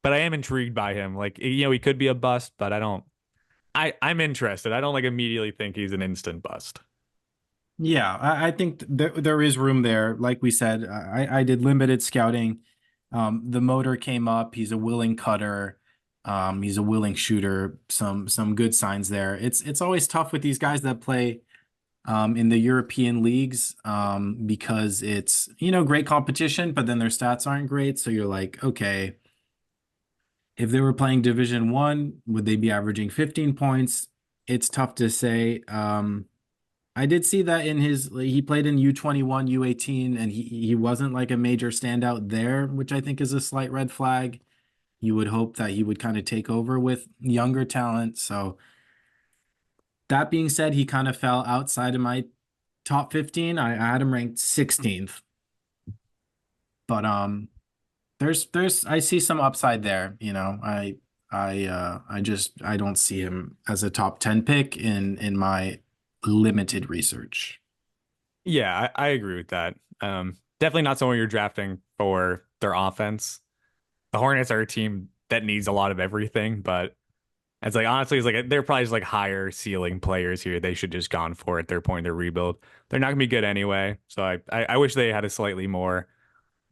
but I am intrigued by him. Like, he could be a bust, but I'm interested. I don't like immediately think he's an instant bust. Yeah, I think there is room there. Like we said, I did limited scouting. The motor came up. He's a willing cutter. He's a willing shooter. Some good signs there. It's always tough with these guys that play in the European leagues because it's great competition, but then their stats aren't great. So you're like, okay, if they were playing Division 1, would they be averaging 15 points? It's tough to say. I did see that he played in U21, U18, and he wasn't like a major standout there, which I think is a slight red flag. You would hope that he would kind of take over with younger talent. So that being said, he kind of fell outside of my top 15. I had him ranked 16th, but there's I see some upside there. I don't see him as a top 10 pick in my limited research. Yeah, I agree with that. Definitely not someone you're drafting for their offense. The Hornets are a team that needs a lot of everything, but it's like honestly, it's like they're probably just like higher ceiling players here. They should just gone for it. They're point in their rebuild. They're not gonna be good anyway. So I wish they had a slightly more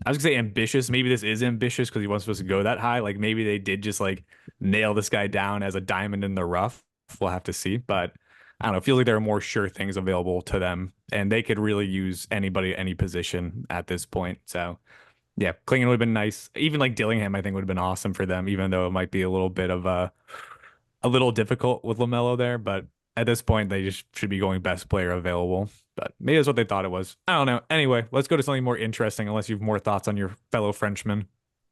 I was gonna say ambitious. Maybe this is ambitious because he wasn't supposed to go that high. Like maybe they did just like nail this guy down as a diamond in the rough. We'll have to see. But I don't know. It feels like there are more sure things available to them, and they could really use anybody, any position at this point. So yeah, Klingan would have been nice. Even like Dillingham, I think would have been awesome for them, even though it might be a little bit of a little difficult with LaMelo there. But at this point, they just should be going best player available. But maybe that's what they thought it was. I don't know. Anyway, let's go to something more interesting, unless you have more thoughts on your fellow Frenchman.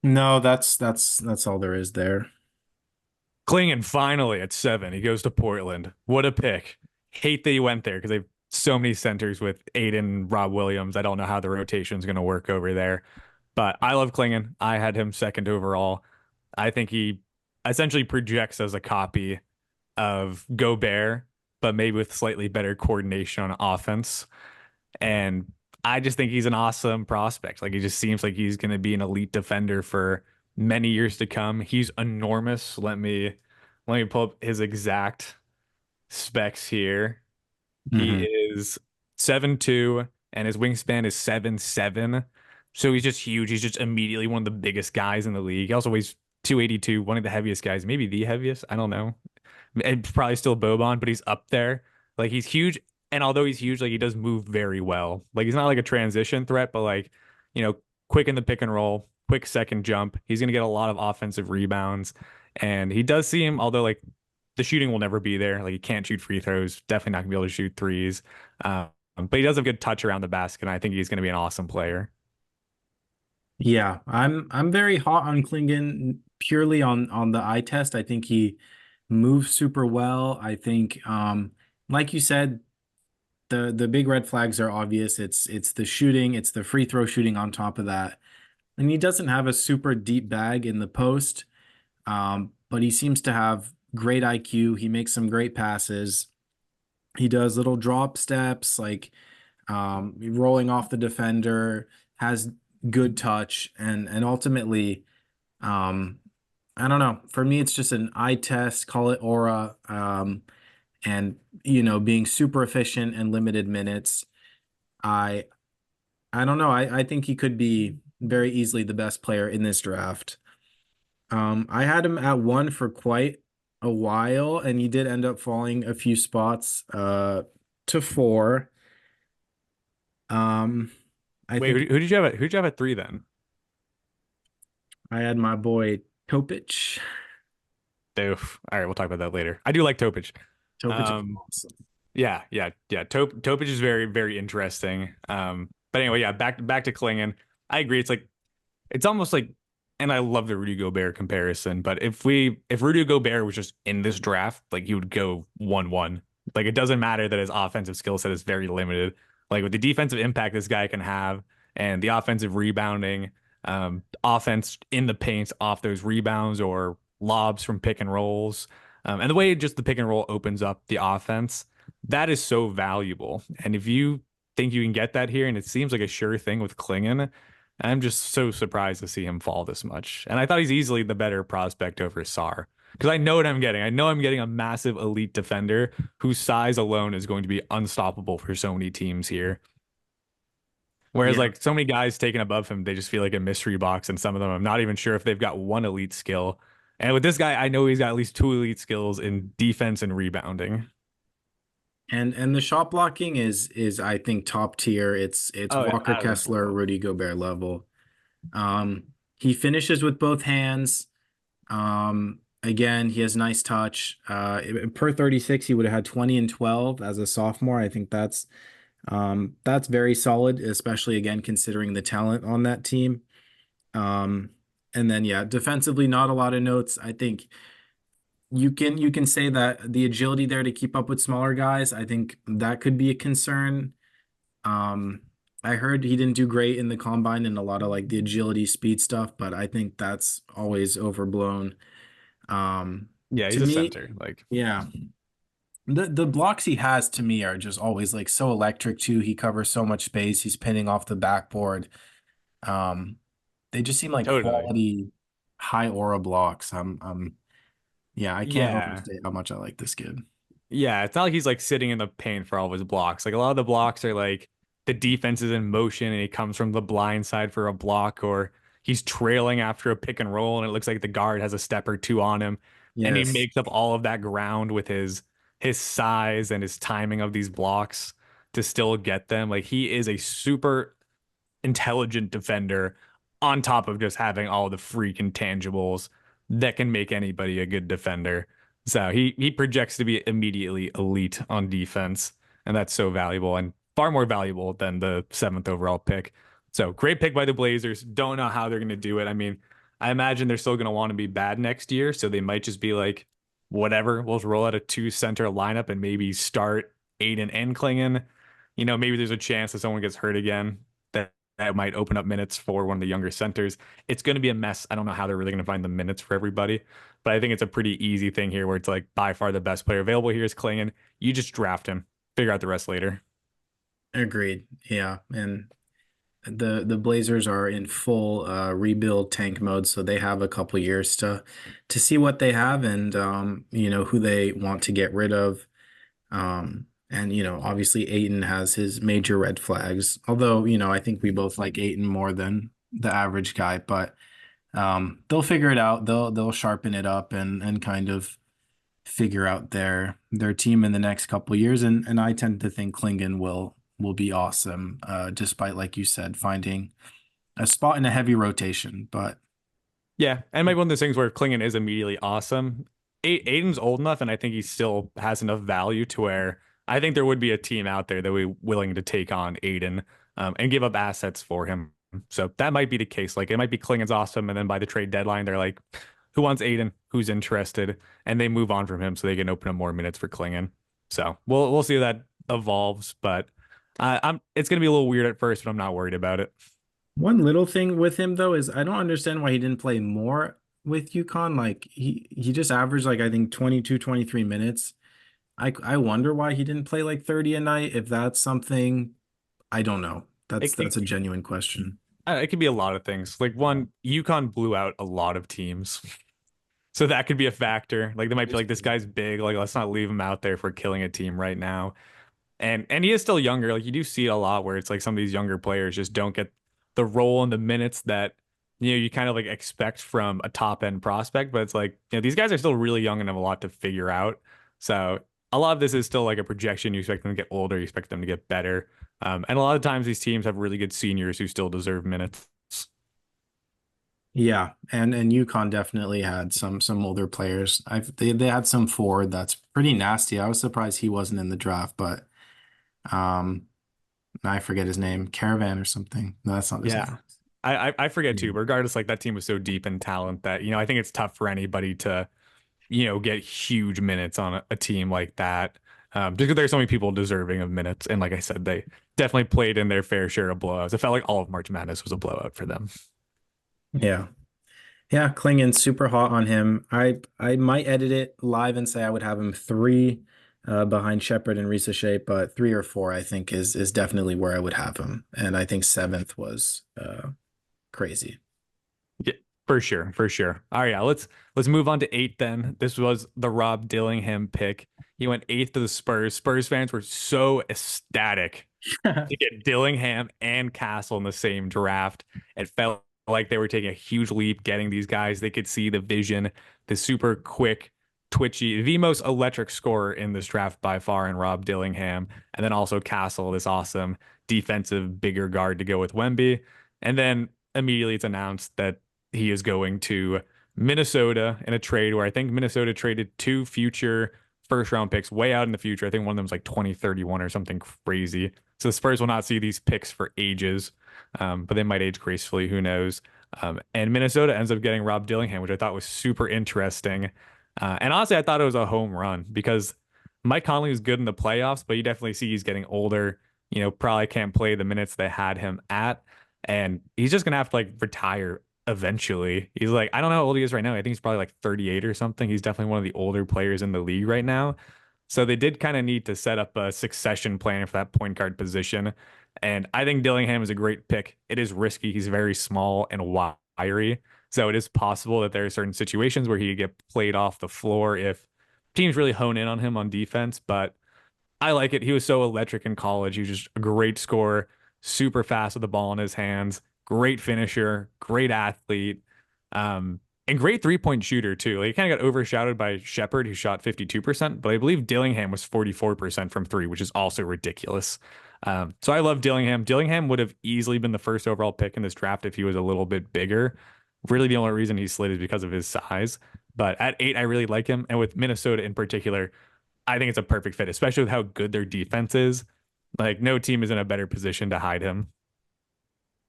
No, that's all there is there. Klingan finally at 7. He goes to Portland. What a pick. Hate that he went there because they've so many centers with Aiden, Rob Williams. I don't know how the rotation's going to work over there. But I love Klingan. I had him second overall. I think he essentially projects as a copy of Gobert, but maybe with slightly better coordination on offense. And I just think he's an awesome prospect. Like he just seems like he's going to be an elite defender for many years to come. He's enormous. Let me pull up his exact specs here. He Hmm. is 7'2" and his wingspan is 7'7". So he's just huge. He's just immediately one of the biggest guys in the league. He also weighs 282, one of the heaviest guys, maybe the heaviest. I don't know. It's probably still Boban, but he's up there. Like he's huge, and although he's huge, like he does move very well. Like he's not like a transition threat, but like, you know, quick in the pick and roll, quick second jump. He's gonna get a lot of offensive rebounds, and he does seem, although like the shooting will never be there. Like he can't shoot free throws, definitely not gonna be able to shoot threes. But he does have good touch around the basket, and I think he's gonna be an awesome player. Yeah, I'm very hot on Klingon purely on the eye test. I think he moves super well. I think like you said, the big red flags are obvious. It's the shooting, it's the free throw shooting on top of that. And he doesn't have a super deep bag in the post, but he seems to have great IQ. He makes some great passes. He does little drop steps, like rolling off the defender, has good touch, and ultimately, um, I don't know. For me, it's just an eye test, call it aura, and being super efficient and limited minutes. I I don't know. I think he could be very easily the best player in this draft. I had him at 1 for quite a while, and he did end up falling a few spots to 4. Um, I Wait, think who did you have at? Who did you have at 3 then? I had my boy Topic. Doof. All right, we'll talk about that later. I do like Topic. Topic is Um, awesome. yeah. Topic is very, very interesting. But anyway, yeah, back to Klingon. I agree. It's almost like, and I love the Rudy Gobert comparison, but if Rudy Gobert was just in this draft, like he would go 1-1. Like it doesn't matter that his offensive skill set is very limited. Like with the defensive impact this guy can have and the offensive rebounding, offense in the paint off those rebounds or lobs from pick and rolls, and the way just the pick and roll opens up the offense, that is so valuable. And if you think you can get that here, and it seems like a sure thing with Klingon, I'm just so surprised to see him fall this much. And I thought he's easily the better prospect over Sarr. Because I know what I'm getting. I know I'm getting a massive elite defender whose size alone is going to be unstoppable for so many teams here. Whereas Yeah. like so many guys taken above him, they just feel like a mystery box. And some of them, I'm not even sure if they've got one elite skill. And with this guy, I know he's got at least two elite skills in defense and rebounding. And the shot blocking is I think top tier. It's Oh yeah, Walker out of this Kessler, world. Rudy Gobert level. He finishes with both hands. Again, he has nice touch. Per 36, he would have had 20 and 12 as a sophomore. I think that's very solid, especially again considering the talent on that team. Um, and then yeah, defensively, not a lot of notes. I think you can say that the agility there to keep up with smaller guys, I think that could be a concern. Um, I heard he didn't do great in the combine and a lot of like the agility speed stuff, but I think that's always overblown. Um, Yeah, to he's a me, center. Like, yeah, the blocks he has to me are just always like so electric too. He covers so much space. He's pinning off the backboard. Um, they just seem like totally. quality high aura blocks. Yeah, I can't Yeah. overstate how much I like this kid. Yeah, it's not like he's like sitting in the paint for all of his blocks. Like a lot of the blocks are like the defense is in motion and he comes from the blind side for a block, or he's trailing after a pick and roll and it looks like the guard has a step or two on him and he Yes. makes up all of that ground with his size and his timing of these blocks to still get them. Like he is a super intelligent defender on top of just having all the freak intangibles that can make anybody a good defender. So he projects to be immediately elite on defense, and that's so valuable and far more valuable than the 7th overall pick. So great pick by the Blazers. Don't know how they're going to do it. I mean, I imagine they're still going to want to be bad next year, so they might just be like, whatever, we'll just roll out a two center lineup and maybe start Aiden and Klingan. Maybe there's a chance that someone gets hurt again. That might open up minutes for one of the younger centers. It's going to be a mess. I don't know how they're really going to find the minutes for everybody, but I think it's a pretty easy thing here where it's like by far the best player available here is Klingan. You just draft him, figure out the rest later. Agreed. Yeah, and the Blazers are in full rebuild tank mode, so they have a couple years to see what they have and who they want to get rid of. And obviously Aiton has his major red flags. Although, I think we both like Aiton more than the average guy, but they'll figure it out. They'll sharpen it up and kind of figure out their team in the next couple of years. And I tend to think Klingan will be awesome, despite, like you said, finding a spot in a heavy rotation. But Yeah, and maybe one of those things where Klingan is immediately awesome. Aiden's old enough, and I think he still has enough value to where I think there would be a team out there that would be willing to take on Aiden and give up assets for him. So that might be the case. Like it might be Klingan's awesome, and then by the trade deadline, they're like, "Who wants Aiden? Who's interested?" And they move on from him, so they can open up more minutes for Klingan. So we'll see how that evolves, but it's gonna be a little weird at first, but I'm not worried about it. one little thing with him though is I don't understand why he didn't play more with UConn. Like he just averaged like I think 22, 23 minutes. I wonder why he didn't play like 30 a night. If that's something, I don't know. It, That's it, a genuine question. it could be a lot of things. Like one, UConn blew out a lot of teams. So that could be a factor. Like they might be like, this guy's big. Like let's not leave him out there for killing a team right now. And he is still younger. Like you do see it a lot where it's like some of these younger players just don't get the role and the minutes that you kind of like expect from a top end prospect. But it's like these guys are still really young and have a lot to figure out. So a lot of this is still like a projection. You expect them to get older. You expect them to get better. And a lot of times these teams have really good seniors who still deserve minutes. Yeah, and UConn definitely had some older players. They had some forward that's pretty nasty. I was surprised he wasn't in the draft, but um I forget his name, Caravan or something. No, that's not his Yeah. name. I forget too, Yeah. but regardless, like that team was so deep in talent that, I think it's tough for anybody to get huge minutes on a team like that. Just because there's so many people deserving of minutes. And like I said, they definitely played in their fair share of blowouts. It felt like all of March Madness was a blowout for them. Yeah. Yeah, Klingen's super hot on him. I might edit it live and say I would have him three behind Sheppard and Risacher, but three or four I think is definitely where I would have him. And I think seventh was crazy. Yeah, for sure, for sure. All right, yeah, let's move on to eight then. This was the Rob Dillingham pick. He went eighth to the Spurs. Spurs fans were so ecstatic to get Dillingham and Castle in the same draft. It felt like they were taking a huge leap getting these guys. They could see the vision, the super quick, twitchy, the most electric scorer in this draft by far in Rob Dillingham. And then also Castle, this awesome defensive bigger guard to go with Wemby. And then immediately it's announced that he is going to Minnesota in a trade where I think Minnesota traded two future first round picks way out in the future. I think one of them was like 2031 or something crazy. So the Spurs will not see these picks for ages, but they might age gracefully. Who knows? And Minnesota ends up getting Rob Dillingham, which I thought was super interesting. And honestly, I thought it was a home run because Mike Conley was good in the playoffs, but you definitely see he's getting older. Probably can't play the minutes they had him at. And he's just going to have to like retire eventually. He's like, I don't know how old he is right now. I think he's probably like 38 or something. He's definitely one of the older players in the league right now. So they did kind of need to set up a succession plan for that point guard position. And I think Dillingham is a great pick. It is risky. He's very small and wiry. So it is possible that there are certain situations where he could get played off the floor if teams really hone in on him on defense. But I like it. He was so electric in college. He was just a great scorer, super fast with the ball in his hands, great finisher, great athlete, and great three-point shooter too. Like, he kind of got overshadowed by Sheppard, who shot 52%, but I believe Dillingham was 44% from three, which is also ridiculous. So I love Dillingham. Dillingham would have easily been the first overall pick in this draft if he was a little bit bigger. Really, the only reason he slid is because of his size. But at eight, I really like him. And with Minnesota in particular, I think it's a perfect fit, especially with how good their defense is. Like, no team is in a better position to hide him.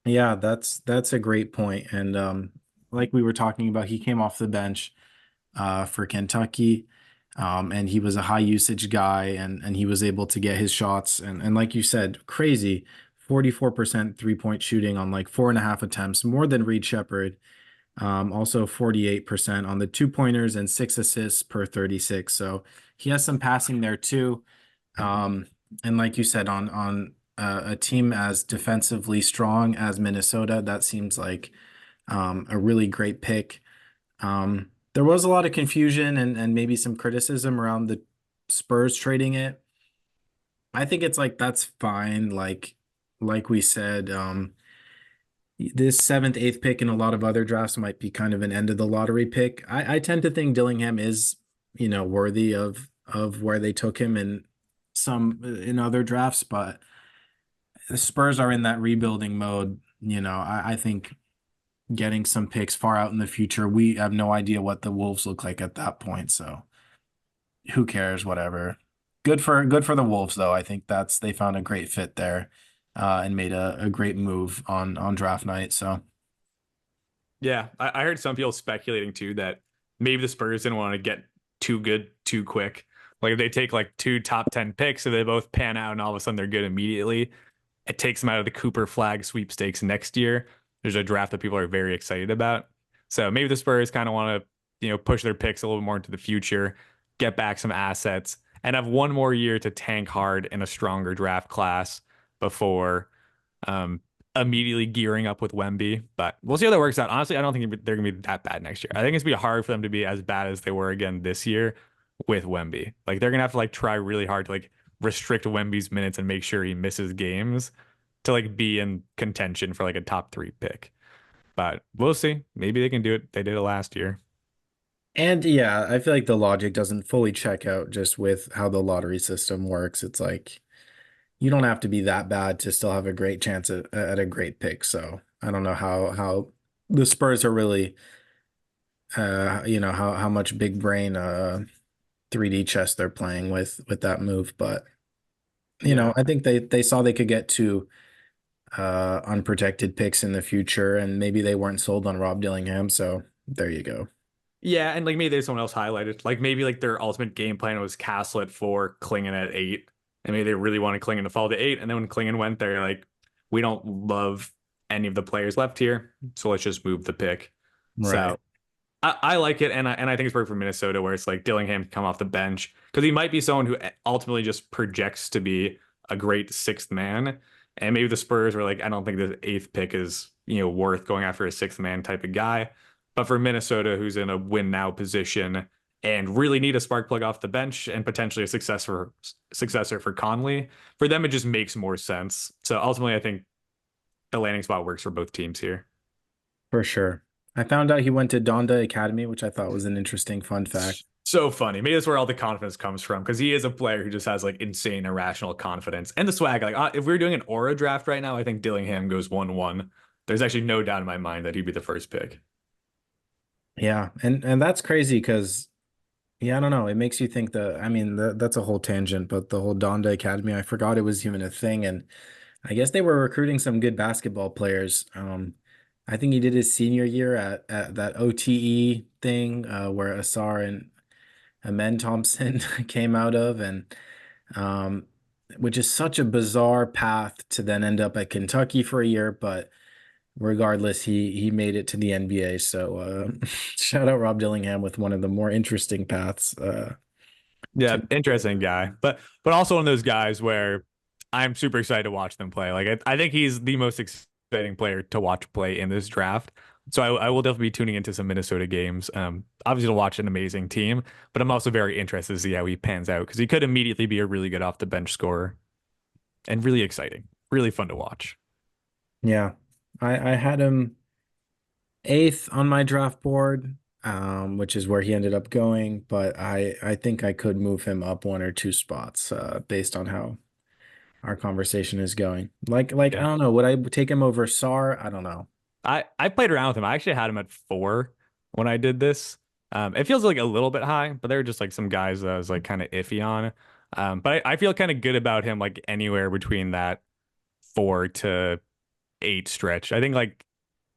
Yeah, that's a great point. And like we were talking about, he came off the bench for Kentucky. And he was a high usage guy, and he was able to get his shots. And like you said, crazy 44% 3-point shooting on like 4.5 attempts, more than Reed Sheppard. Also 48% on the 2-pointers and 6 assists per 36. So he has some passing there too. Um, and like you said, on a team as defensively strong as Minnesota, that seems like a really great pick. There was a lot of confusion and maybe some criticism around the Spurs trading it. I think it's like that's fine. Like we said, this seventh, eighth pick in a lot of other drafts might be kind of an end of the lottery pick. I tend to think Dillingham is, worthy of where they took him in other drafts, but the Spurs are in that rebuilding mode. I think getting some picks far out in the future, we have no idea what the Wolves look like at that point. So who cares? Whatever. Good for the Wolves though. I think they found a great fit there, and made a great move on draft night. So Yeah, I heard some people speculating too that maybe the Spurs didn't want to get too good too quick. Like if they take like two top 10 picks, so they both pan out and all of a sudden they're good immediately, it takes them out of the Cooper flag sweepstakes next year. There's a draft that people are very excited about. So maybe the Spurs kind of want to, push their picks a little more into the future, get back some assets, and have one more year to tank hard in a stronger draft class before um, immediately gearing up with Wemby. But we'll see how that works out. Honestly, I don't think they're going to be that bad next year. I think it's going to be hard for them to be as bad as they were again this year with Wemby. Like they're going to have to like try really hard to like restrict Wemby's minutes and make sure he misses games to like be in contention for like a top 3 pick. But we'll see. Maybe they can do it. They did it last year. and yeah, I feel like the logic doesn't fully check out just with how the lottery system works. It's like you don't have to be that bad to still have a great chance at a great pick. So I don't know how the Spurs are really how much big brain 3D chess they're playing with that move. But Yeah. I think they saw they could get two unprotected picks in the future, and maybe they weren't sold on Rob Dillingham. So there you go. Yeah, and like maybe there's someone else highlighted. Like maybe like their ultimate game plan was Castle at 4, Klingan at 8. And maybe they really wanted Klingan to fall to 8. And then when Klingan went there, like, we don't love any of the players left here. So let's just move the pick. Right. So I like it, and I think it's perfect for Minnesota, where it's like Dillingham can come off the bench because he might be someone who ultimately just projects to be a great sixth man, and maybe the Spurs are like, I don't think the eighth pick is worth going after a sixth man type of guy, but for Minnesota, who's in a win now position and really need a spark plug off the bench and potentially a successor for Conley, for them it just makes more sense. So ultimately, I think the landing spot works for both teams here. For sure. I found out he went to Donda Academy, which I thought was an interesting fun fact. So funny. Maybe that's where all the confidence comes from because he is a player who just has like insane irrational confidence and the swag. Like if we were doing an aura draft right now, I think Dillingham goes 1-1. There's actually no doubt in my mind that he'd be the first pick. Yeah, and that's crazy because yeah, I don't know. It makes you think I mean, that's a whole tangent, but the whole Donda Academy, I forgot it was even a thing, and I guess they were recruiting some good basketball players. I think he did his senior year at that OTE thing, where Sarr and Amen Thompson came out of, and um, which is such a bizarre path to then end up at Kentucky for a year. But regardless, he made it to the NBA. So shout out Rob Dillingham with one of the more interesting paths. Yeah, To interesting guy, but also one of those guys where I'm super excited to watch them play. Like I think he's the most exciting player to watch play in this draft. So I will definitely be tuning into some Minnesota games. Obviously to watch an amazing team, but I'm also very interested to see how he pans out because he could immediately be a really good off the bench scorer and really exciting, really fun to watch. yeah, I had him eighth on my draft board, which is where he ended up going. But I think I could move him up one or two spots, based on how our conversation is going. Like I Yeah. don't know, would I take him over Sarr? I don't know. I played around with him. I actually had him at 4 when I did this. It feels like a little bit high, but there were just like some guys that I was like kind of iffy on. But I feel kind of good about him like anywhere between that 4 to 8 stretch. I think like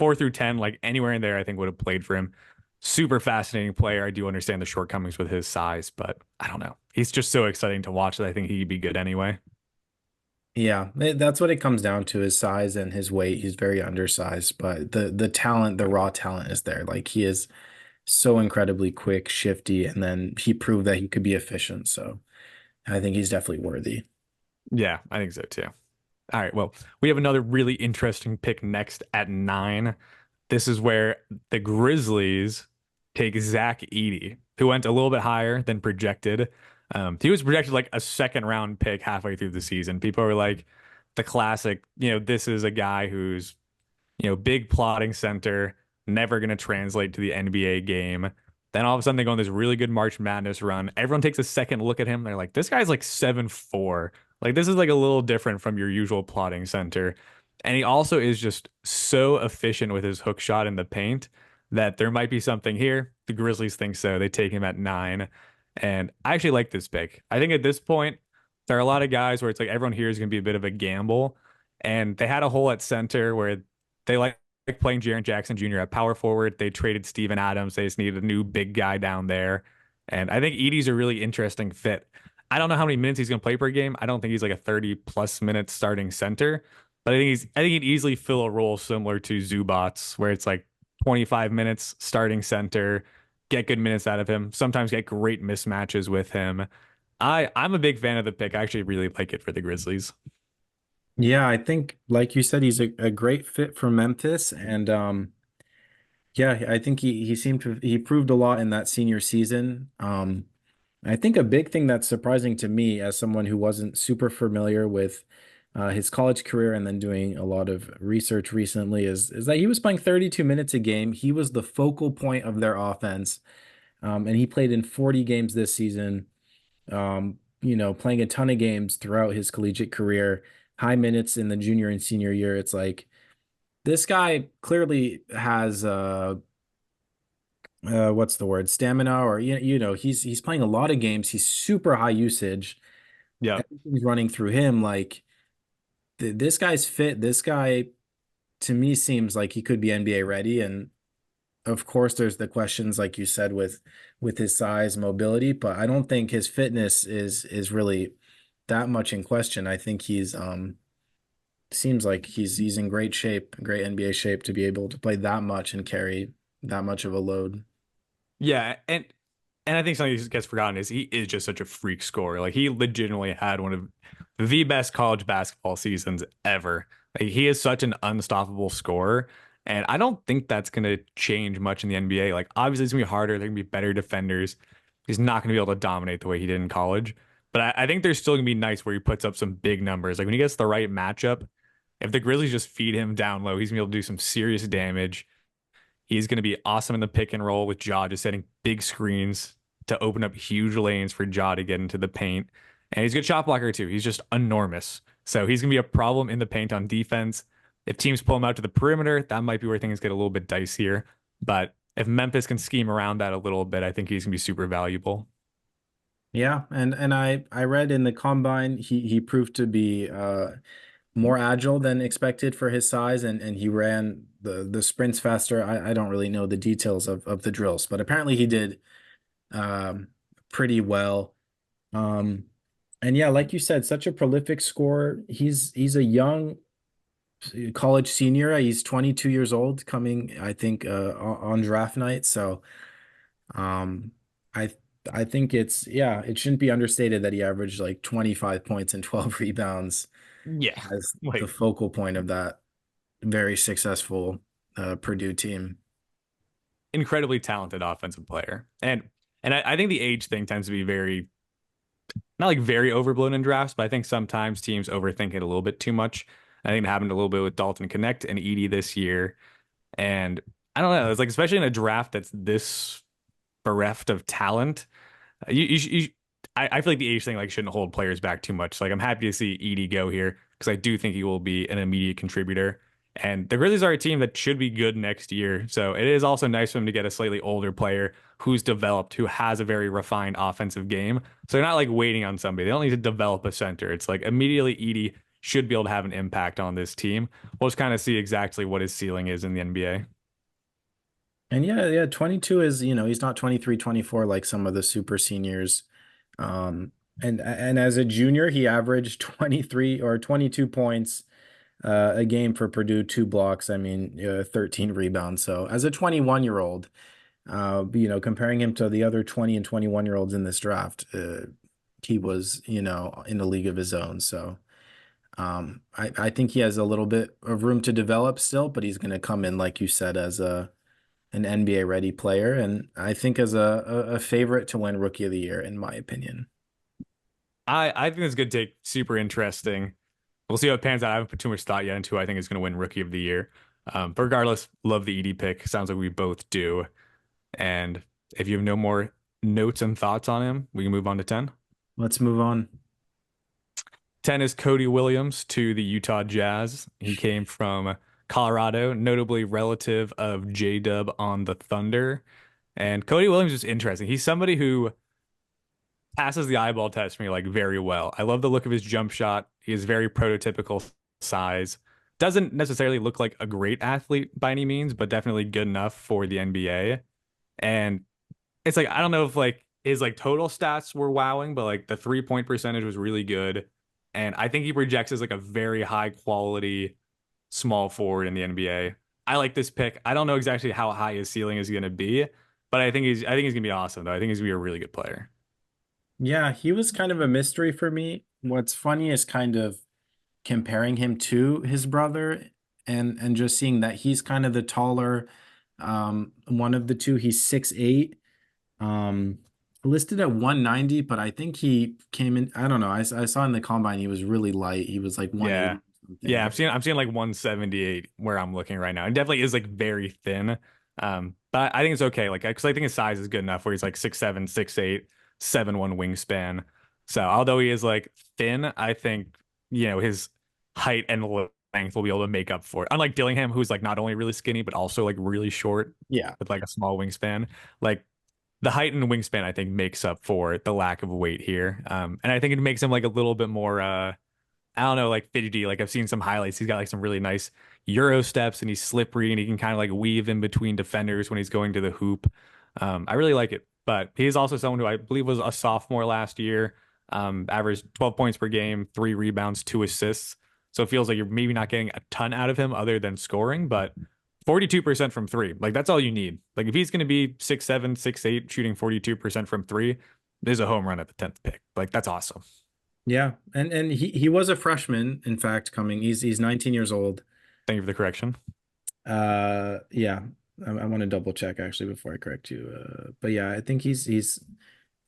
4 through 10, like anywhere in there, I think would have played for him. Super fascinating player. I do understand the shortcomings with his size, but I don't know. He's just so exciting to watch that I think he'd be good anyway. Yeah, that's what it comes down to, his size and his weight. He's very undersized, but the talent, the raw talent is there. Like he is so incredibly quick, shifty, and then he proved that he could be efficient. So I think he's definitely worthy. Yeah, I think so too. All right, well, we have another really interesting pick next at 9. This is where the Grizzlies take Zach Edey, who went a little bit higher than projected. He was projected like a second round pick halfway through the season. People were like, the classic, this is a guy who's, big plotting center, never going to translate to the NBA game. Then all of a sudden they go on this really good March Madness run. Everyone takes a second look at him. They're like, this guy's like 7'4". Like this is like a little different from your usual plotting center. And he also is just so efficient with his hook shot in the paint that there might be something here. The Grizzlies think so. They take him at 9. And I actually like this pick. I think at this point, there are a lot of guys where it's like everyone here is going to be a bit of a gamble. And they had a hole at center where they like playing Jaren Jackson Jr. at power forward. They traded Steven Adams. They just needed a new big guy down there. And I think Edey's a really interesting fit. I don't know how many minutes he's going to play per game. I don't think he's like a 30 plus minutes starting center, but I think he'd easily fill a role similar to Zubats, where it's like 25 minutes starting center, get good minutes out of him, sometimes get great mismatches with him. I'm a big fan of the pick. I actually really like it for the Grizzlies. Yeah, I think, like you said, he's a great fit for Memphis, and yeah, I think he proved a lot in that senior season. I think a big thing that's surprising to me as someone who wasn't super familiar with his college career and then doing a lot of research recently is that he was playing 32 minutes a game. He was the focal point of their offense, and he played in 40 games this season. Playing a ton of games throughout his collegiate career, high minutes in the junior and senior year. It's like this guy clearly has what's the word, stamina, or he's playing a lot of games. He's super high usage. Yeah. Everything's running through him. Like this guy's fit. This guy to me seems like he could be NBA ready. And of course, there's the questions like you said with his size, mobility, but I don't think his fitness is really that much in question. I think he's seems like he's in great shape, great NBA shape to be able to play that much and carry that much of a load. Yeah, and I think something that gets forgotten is he is just such a freak scorer. Like he legitimately had one of the best college basketball seasons ever. Like, he is such an unstoppable scorer, and I don't think that's going to change much in the NBA. Like obviously it's going to be harder. There can be better defenders. He's not going to be able to dominate the way he did in college. But I think there's still going to be nights where he puts up some big numbers. Like when he gets the right matchup, if the Grizzlies just feed him down low, he's going to be able to do some serious damage. He's going to be awesome in the pick and roll with Ja, just setting big screens to open up huge lanes for Ja to get into the paint. And he's a good shot blocker too. He's just enormous. So he's going to be a problem in the paint on defense. If teams pull him out to the perimeter, that might be where things get a little bit dicier. But if Memphis can scheme around that a little bit, I think he's going to be super valuable. Yeah, and I read in the combine he proved to be more agile than expected for his size, and he ran the sprints faster. I don't really know the details of the drills, but apparently he did um, pretty well. Um, and yeah, like you said, such a prolific scorer. He's a young college senior. He's 22 years old, coming I think on draft night. So um, I I think it shouldn't be understated that he averaged like 25 points and 12 rebounds Yeah. as the Like focal point of that very successful Purdue team. incredibly talented offensive player. And I think the age thing tends to be very not like very overblown in drafts, but I think sometimes teams overthink it a little bit too much. I think it happened a little bit with Dalton Knecht and Edey this year. And I don't know, it's like especially in a draft that's this bereft of talent, you I feel like the age thing like shouldn't hold players back too much. Like I'm happy to see Edey go here because I do think he will be an immediate contributor. And the Grizzlies are a team that should be good next year. So it is also nice for them to get a slightly older player who's developed, who has a very refined offensive game. So they're not like waiting on somebody. They don't need to develop a center. It's like immediately Edey should be able to have an impact on this team. We'll just kind of see exactly what his ceiling is in the NBA. And yeah, 22 is, he's not 23, 24 like some of the super seniors. And as a junior, he averaged 23 or 22 points a game for Purdue, 2 blocks, 13 rebounds. So as a 21-year-old, comparing him to the other 20 and 21-year-olds in this draft, he was, in a league of his own. So I think he has a little bit of room to develop still, but he's going to come in, like you said, as an NBA ready player, and I think as a favorite to win Rookie of the Year, in my opinion. I think it's a good take. Super interesting. We'll see how it pans out. I haven't put too much thought yet into who I think is going to win Rookie of the Year. But regardless, love the Edey pick. Sounds like we both do. And if you have no more notes and thoughts on him, we can move on to 10. Let's move on. 10 is Cody WIlliams to the Utah Jazz. He came from Colorado, notably relative of J-Dub on the Thunder. And Cody WIlliams is interesting. He's somebody who passes the eyeball test for me like very well. I love the look of his jump shot. He is very prototypical size. Doesn't necessarily look like a great athlete by any means, but definitely good enough for the NBA. And it's like I don't know if like his like total stats were wowing, but like the 3-point percentage was really good. And I think he projects as like a very high quality small forward in the NBA. I like this pick. I don't know exactly how high his ceiling is going to be, but I think he's going to be awesome though. I think he's going to be a really good player. Yeah, he was kind of a mystery for me. What's funny is kind of comparing him to his brother and just seeing that he's kind of the taller one of the two. He's 6'8", um listed at 190, but I think he came in, I don't know. I saw in the combine he was really light. He was like Yeah. 180 Yeah, something. I'm seeing like 178 where I'm looking right now. It definitely is like very thin. But I think it's okay. Like, because I think his size is good enough where he's like 6'7", 6'8", 7'1" wingspan. So although he is like thin, I think, his height and length will be able to make up for it. Unlike Dillingham, who's like not only really skinny, but also like really short Yeah. with like a small wingspan. Like the height and wingspan, I think makes up for the lack of weight here. And I think it makes him like a little bit more, I don't know, like fidgety. Like I've seen some highlights. He's got like some really nice Euro steps and he's slippery and he can kind of like weave in between defenders when he's going to the hoop. I really like it. But he's also someone who I believe was a sophomore last year, averaged 12 points per game, 3 rebounds, 2 assists. So it feels like you're maybe not getting a ton out of him other than scoring, but 42% from three. Like that's all you need. Like if he's going to be 6'7", 6'8", shooting 42% from three, there's a home run at the 10th pick. Like that's awesome. Yeah. And he was a freshman, in fact, coming. He's 19 years old. Thank you for the correction. Yeah. I want to double check actually before I correct you. But yeah, I think he's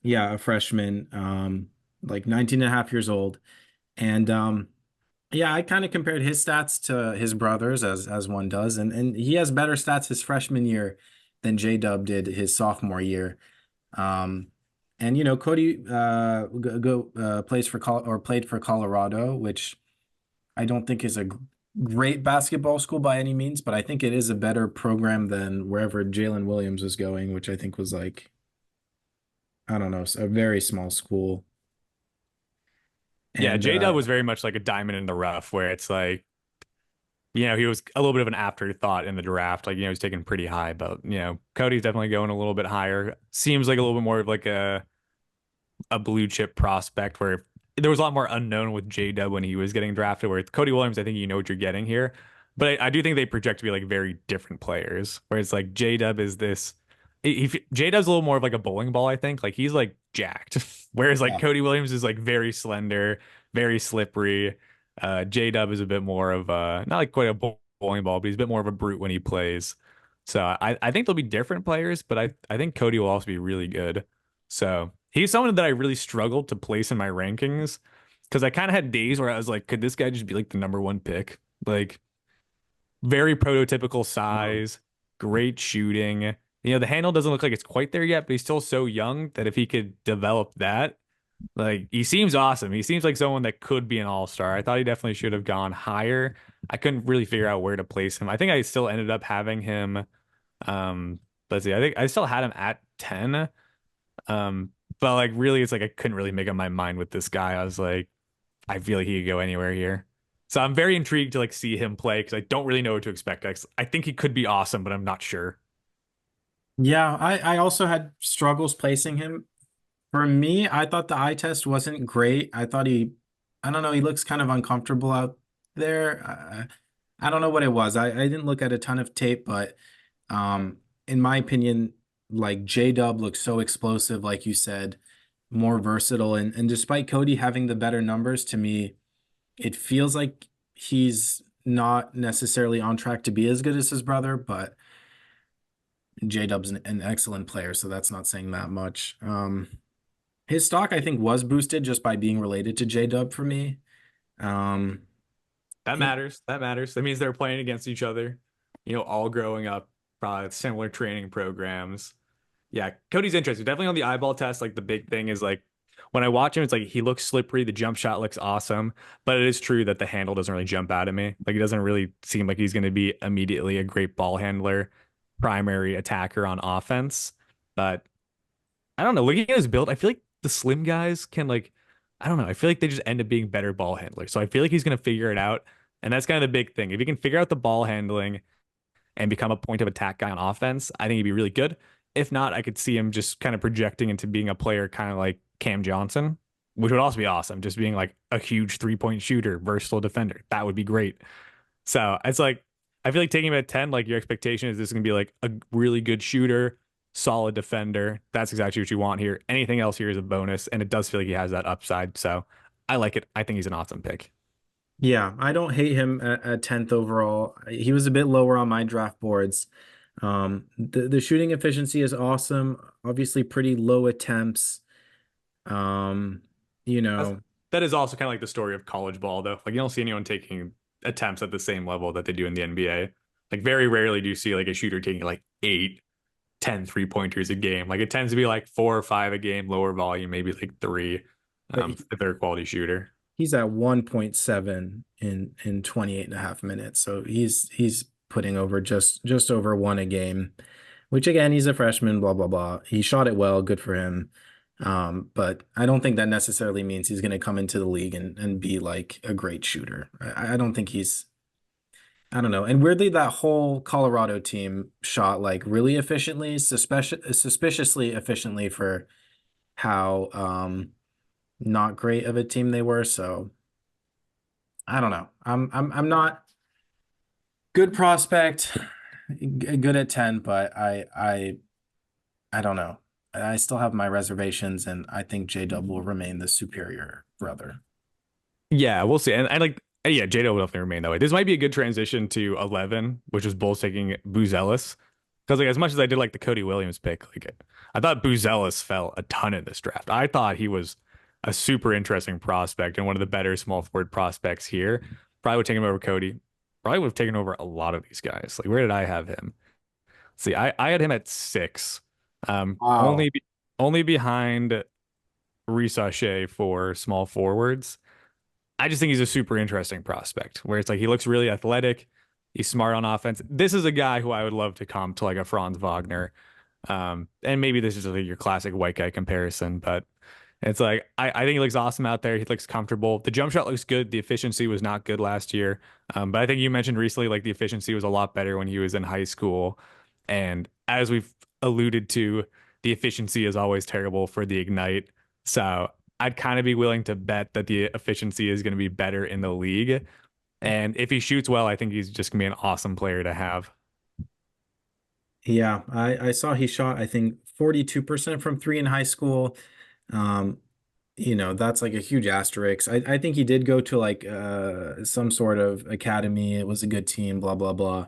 yeah, a freshman, like 19 and a half years old. And yeah, I kind of compared his stats to his brothers as one does, and he has better stats his freshman year than J-Dub did his sophomore year. Um, and Cody plays for played for Colorado, which I don't think is a great basketball school by any means, but I think it is a better program than wherever Jalen Williams was going, which I think was like, I don't know, a very small school. Yeah, And J-Dub was very much like a diamond in the rough where it's like, he was a little bit of an afterthought in the draft. Like, he's taken pretty high, but, Cody's definitely going a little bit higher. Seems like a little bit more of like a blue chip prospect where there was a lot more unknown with J-Dub when he was getting drafted, where with Cody WIlliams, I think you know what you're getting here. But I do think they project to be like very different players, where it's like J-Dub is this. J-Dub's a little more of like a bowling ball, I think. Like he's like jacked, whereas like yeah, Cody WIlliams is like very slender, very slippery. J-Dub is a bit more of not like quite a bowling ball, but he's a bit more of a brute when he plays. So I think they'll be different players, but I think Cody will also be really good. So he's someone that I really struggled to place in my rankings because I kind of had days where I was like, could this guy just be like the number one pick? Like very prototypical no, size, great shooting. The handle doesn't look like it's quite there yet, but he's still so young that if he could develop that, like he seems awesome. He seems like someone that could be an all-star. I thought he definitely should have gone higher. I couldn't really figure out where to place him. I think I still ended up having him. Um, let's see. I think I still had him at 10. Um, but like really, it's like I couldn't really make up my mind with this guy. I was like, I feel like he could go anywhere here. So I'm very intrigued to like see him play because I don't really know what to expect. I think he could be awesome, but I'm not sure. Yeah, I also had struggles placing him. For me, I thought the eye test wasn't great. I thought I don't know, he looks kind of uncomfortable out there. I don't know what it was. I didn't look at a ton of tape, but in my opinion, like J-Dub looks so explosive, like you said, more versatile. And despite Cody having the better numbers, to me, it feels like he's not necessarily on track to be as good as his brother, but J-Dub's an excellent player, so that's not saying that much. His stock, I think, was boosted just by being related to J-Dub for me. Um, That matters. That matters. That means they're playing against each other, all growing up, probably with similar training programs. Yeah, Cody's interesting. Definitely on the eyeball test, like the big thing is like when I watch him, it's like he looks slippery. The jump shot looks awesome, but it is true that the handle doesn't really jump out at me. Like it doesn't really seem like he's going to be immediately a great ball handler, primary attacker on offense. But I don't know. Looking at his build, I feel like the slim guys can like, I don't know. I feel like they just end up being better ball handlers. So I feel like he's going to figure it out. And that's kind of the big thing. If he can figure out the ball handling and become a point of attack guy on offense, I think he'd be really good. If not, I could see him just kind of projecting into being a player kind of like Cam Johnson, which would also be awesome. Just being like a huge 3-point shooter, versatile defender. That would be great. So it's like, I feel like taking him at 10, like your expectation is this is going to be like a really good shooter, solid defender. That's exactly what you want here. Anything else here is a bonus. And it does feel like he has that upside. So I like it. I think he's an awesome pick. yeah, I don't hate him at 10th overall. He was a bit lower on my draft boards. The shooting efficiency is awesome. Obviously, pretty low attempts. Um, you That's, know, that is also kind of like the story of college ball, though. Like you don't see anyone taking attempts at the same level that they do in the NBA. Like very rarely do you see like a shooter taking like 8, 10 3-pointers a game. Like it tends to be like 4 or 5 a game, lower volume, maybe like three, but if they're a quality shooter. he's at 1.7 in 28 and a half minutes. So he's putting over just over one a game, which again, he's a freshman, blah blah blah. He shot it well, good for him. But I don't think that necessarily means he's going to come into the league and be like a great shooter. I don't think I don't know. And weirdly, that whole Colorado team shot like really efficiently, suspiciously efficiently for how not great of a team they were. So I don't know. I'm not good prospect, good at 10, but I don't know. I still have my reservations, and I think J Dub will remain the superior brother. Yeah, we'll see. And I like, yeah, Jado will definitely remain that way. This might be a good transition to 11, which is Bulls taking Buzelis. Because like as much as I did like the Cody WIlliams pick, like I thought Buzelis fell a ton in this draft. I thought he was a super interesting prospect and one of the better small forward prospects here. Probably would take him over Cody. Probably would have taken over a lot of these guys. Like where did I have him? See, I had him at 6. Um, Wow. only be, only behind Risacher for small forwards. I just think he's a super interesting prospect where it's like he looks really athletic. He's smart on offense. This is a guy who I would love to comp to like a Franz Wagner. And maybe this is like your classic white guy comparison, but it's like I think he looks awesome out there. He looks comfortable. The jump shot looks good. The efficiency was not good last year. But I think you mentioned recently like the efficiency was a lot better when he was in high school. And as we've alluded to, the efficiency is always terrible for the Ignite. So I'd kind of be willing to bet that the efficiency is going to be better in the league. And if he shoots well, I think he's just going to be an awesome player to have. Yeah, I saw he shot, I think, 42% from three in high school. Um, that's like a huge asterisk. I think he did go to like some sort of academy. It was a good team, blah blah blah.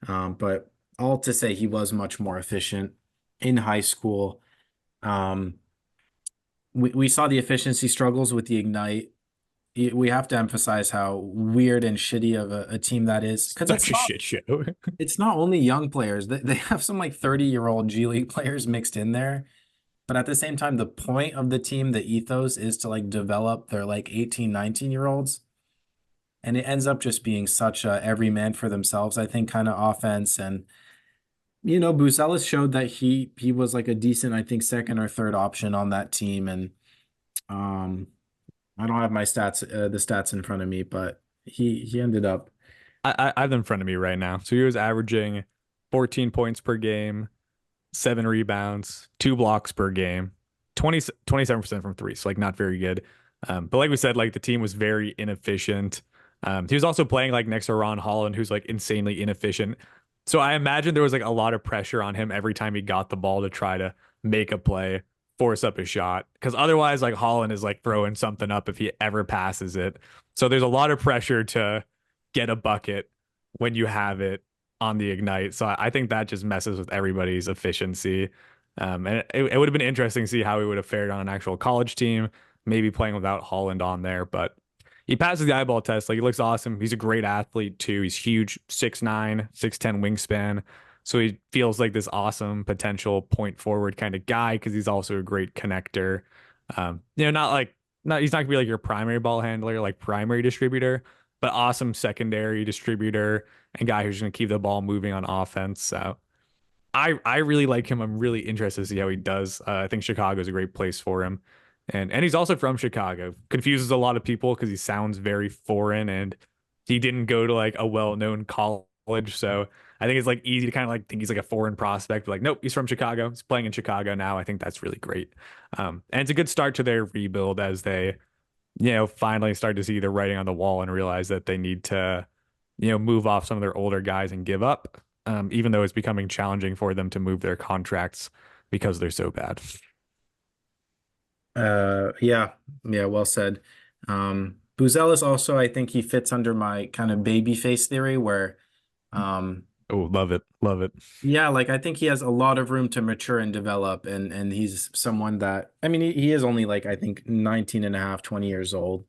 But all to say he was much more efficient in high school. Um, we saw the efficiency struggles with the Ignite. We have to emphasize how weird and shitty of a team that is because Such a shit show. it's not only young players. They have some like 30-year-old G League players mixed in there. But at the same time, the point of the team, the ethos is to like develop their like 18, 19-year-olds. And it ends up just being such a every man for themselves, I think, kind of offense. And Buzelis showed that he was like a decent, I think, second or third option on that team. And um I don't have the stats in front of me, but he ended up. I have them in front of me right now. So he was averaging 14 points per game, 7 rebounds, 2 blocks per game, 27% from three. So like not very good. But like we said, like the team was very inefficient. He was also playing like next to Ron Holland, who's like insanely inefficient. So I imagine there was like a lot of pressure on him every time he got the ball to try to make a play, force up a shot. Because otherwise, like Holland is like throwing something up if he ever passes it. So there's a lot of pressure to get a bucket when you have it on the Ignite. So I think that just messes with everybody's efficiency. And it would have been interesting to see how he would have fared on an actual college team, maybe playing without Holland on there. But he passes the eyeball test. Like he looks awesome. He's a great athlete too. He's huge, 6'9", 6'10" wingspan. So he feels like this awesome potential point forward kind of guy because he's also a great connector. Not like not he's not gonna be like your primary ball handler, like primary distributor, but awesome secondary distributor and guy who's gonna keep the ball moving on offense. So I really like him. I'm really interested to see how he does. I think Chicago is a great place for him, and he's also from Chicago. Confuses a lot of people because he sounds very foreign, and he didn't go to like a well-known college. So I think it's like easy to kind of like think he's like a foreign prospect. But like, nope, he's from Chicago. He's playing in Chicago now. I think that's really great. And it's a good start to their rebuild as they, finally start to see the writing on the wall and realize that they need to, move off some of their older guys and give up, even though it's becoming challenging for them to move their contracts because they're so bad. Yeah, yeah, well said. Buzelis also, I think he fits under my kind of baby face theory where, Oh, love it. Love it. yeah, like I think he has a lot of room to mature and develop, and he's someone that, I mean, he is only like, I think 19 and a half, 20 years old.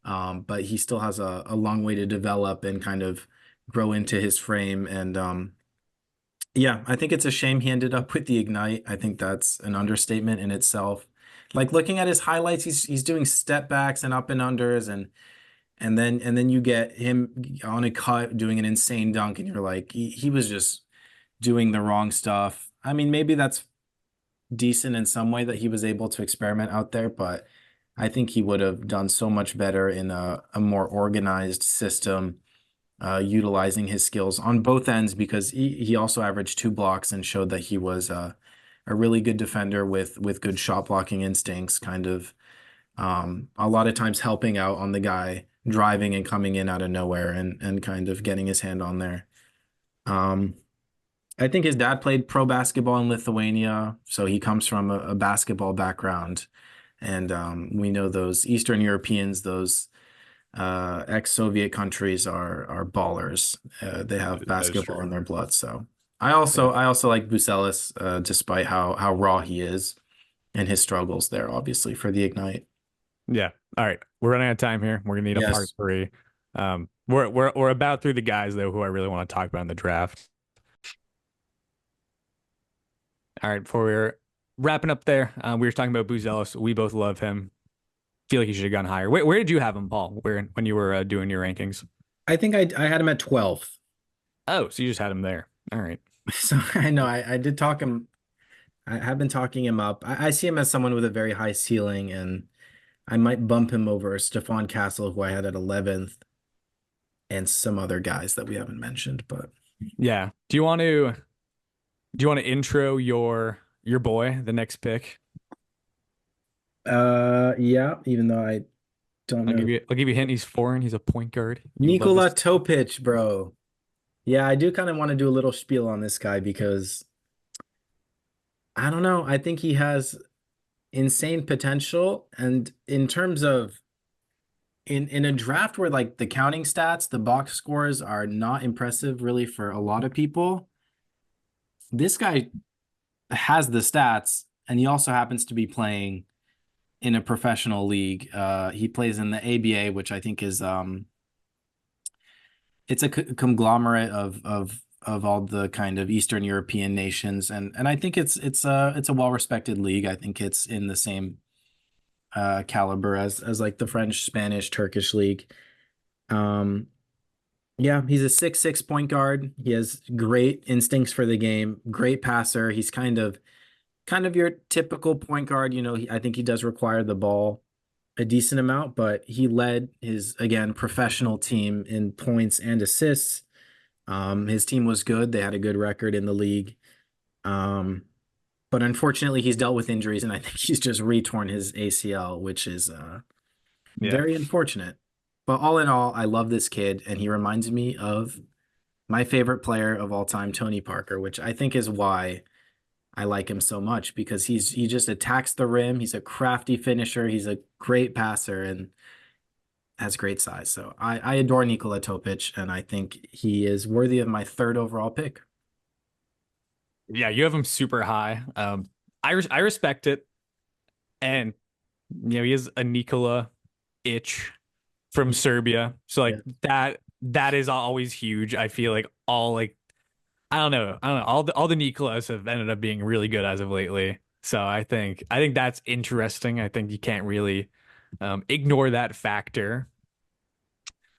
But he still has a long way to develop and kind of grow into his frame. And yeah, I think it's a shame he ended up with the Ignite. I think that's an understatement in itself. Like looking at his highlights, he's doing step backs and up and unders, and then you get him on a cut doing an insane dunk, and you're like, he was just doing the wrong stuff. I mean, maybe that's decent in some way that he was able to experiment out there, but I think he would have done so much better in a more organized system, utilizing his skills on both ends because he also averaged 2 blocks and showed that he was a really good defender with good shot blocking instincts, kind of a lot of times helping out on the guy driving and coming in out of nowhere and kind of getting his hand on there. Um, I think his dad played pro basketball in Lithuania, so he comes from a basketball background. And we know those Eastern Europeans, those ex-Soviet countries are ballers. They have That is basketball true. in their blood. So Yeah. I also like Buzelis, despite how raw he is and his struggles there, obviously, for the Ignite. Yeah. All right. We're running out of time here. We're gonna need a part Yes. three. We're about through the guys though who I really want to talk about in the draft. All right, before we're wrapping up there, we were talking about Buzelis. We both love him. Feel like he should have gone higher. Where did you have him, Paul? Where when you were doing your rankings? I think I had him at 12th. Oh, so you just had him there. All right. So I know I did talk him. I have been talking him up. I see him as someone with a very high ceiling, and I might bump him over Stephon Castle, who I had at 11th, and some other guys that we haven't mentioned. But Yeah. Do you want to intro your boy, the next pick? yeah, even though I don't know. I'll give you a hint. He's foreign. He's a point guard. You love Nikola this. Topic, bro. Yeah, I do kind of want to do a little spiel on this guy because I don't know. I think he has insane potential. And in terms of in a draft where like the counting stats, the box scores are not impressive really for a lot of people, this guy has the stats, and he also happens to be playing in a professional league. He plays in the ABA, which I think is it's a conglomerate of all the kind of Eastern European nations, and I think it's a well-respected league. I think it's in the same caliber as like the French, Spanish, Turkish league. Um, yeah, he's a 6'6" point guard. He has great instincts for the game, great passer. He's kind of your typical point guard. I think he does require the ball. a decent amount, but he led his, again, professional team in points and assists. His team was good. They had a good record in the league. Um, but unfortunately, he's dealt with injuries, and I think he's just retorn his ACL, which is Yeah. very unfortunate. But all in all, I love this kid, and he reminds me of my favorite player of all time, Tony Parker, which I think is why I like him so much because he just attacks the rim. He's a crafty finisher. He's a great passer and has great size. So I adore Nikola Topic, and I think he is worthy of my third overall pick. Yeah, you have him super high. I respect it. And he has a Nikola itch from Serbia. So like Yeah. that is always huge. I feel like all like I don't know. All the Nikolas have ended up being really good as of lately. So I think that's interesting. I think you can't really ignore that factor.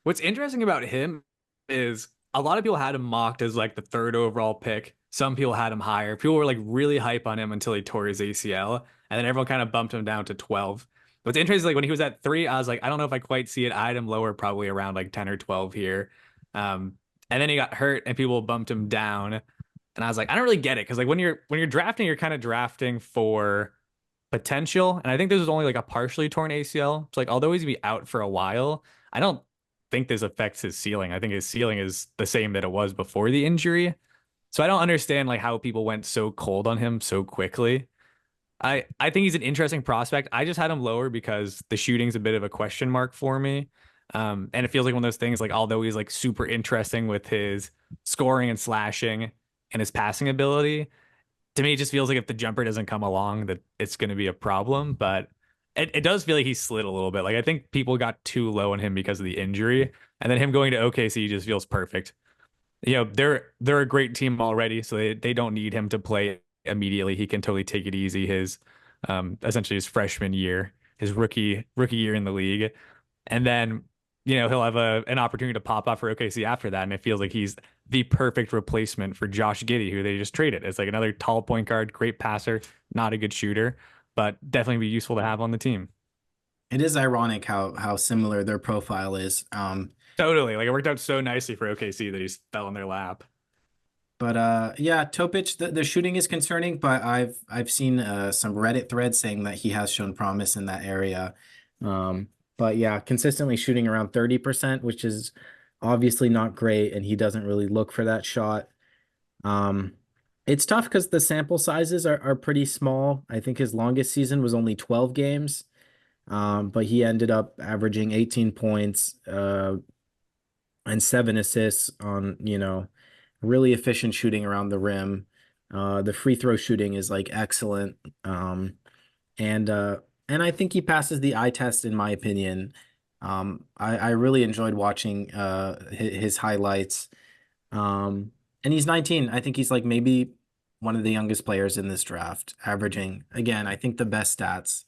What's interesting about him is a lot of people had him mocked as like the third overall pick. Some people had him higher. People were like really hype on him until he tore his ACL, and then everyone kind of bumped him down to 12. What's interesting is like when he was at 3, I was like, I don't know if I quite see it. I had him lower, probably around like 10 or 12 here. And then he got hurt, and people bumped him down. And I was like, I don't really get it because like when you're drafting, you're kind of drafting for potential. And I think this was only like a partially torn ACL. So like although he's gonna be out for a while, I don't think this affects his ceiling. I think his ceiling is the same that it was before the injury. So I don't understand like how people went so cold on him so quickly. I think he's an interesting prospect. I just had him lower because the shooting's a bit of a question mark for me. And it feels like one of those things like although he's like super interesting with his scoring and slashing and his passing ability, to me, it just feels like if the jumper doesn't come along, that it's going to be a problem. But it does feel like he slid a little bit. Like I think people got too low on him because of the injury, and then him going to OKC just feels perfect. They're a great team already, so they don't need him to play immediately. He can totally take it easy. His essentially his freshman year, his rookie year in the league, and then he'll have an opportunity to pop up for OKC after that, and it feels like he's the perfect replacement for Josh Giddey, who they just traded. It's like another tall point guard, great passer, not a good shooter, but definitely be useful to have on the team. It is ironic how similar their profile is. Totally, like it worked out so nicely for OKC that he fell in their lap. But yeah, Topic, the shooting is concerning, but I've seen some Reddit threads saying that he has shown promise in that area. But yeah, consistently shooting around 30%, which is obviously not great, and he doesn't really look for that shot. Um, it's tough because the sample sizes are pretty small. I think his longest season was only 12 games. But he ended up averaging 18 points, and 7 assists on, really efficient shooting around the rim. The free throw shooting is like excellent. And uh, and I think he passes the eye test in my opinion. I really enjoyed watching his highlights. Um, and he's 19. I think he's like maybe one of the youngest players in this draft, averaging again, I think the best stats.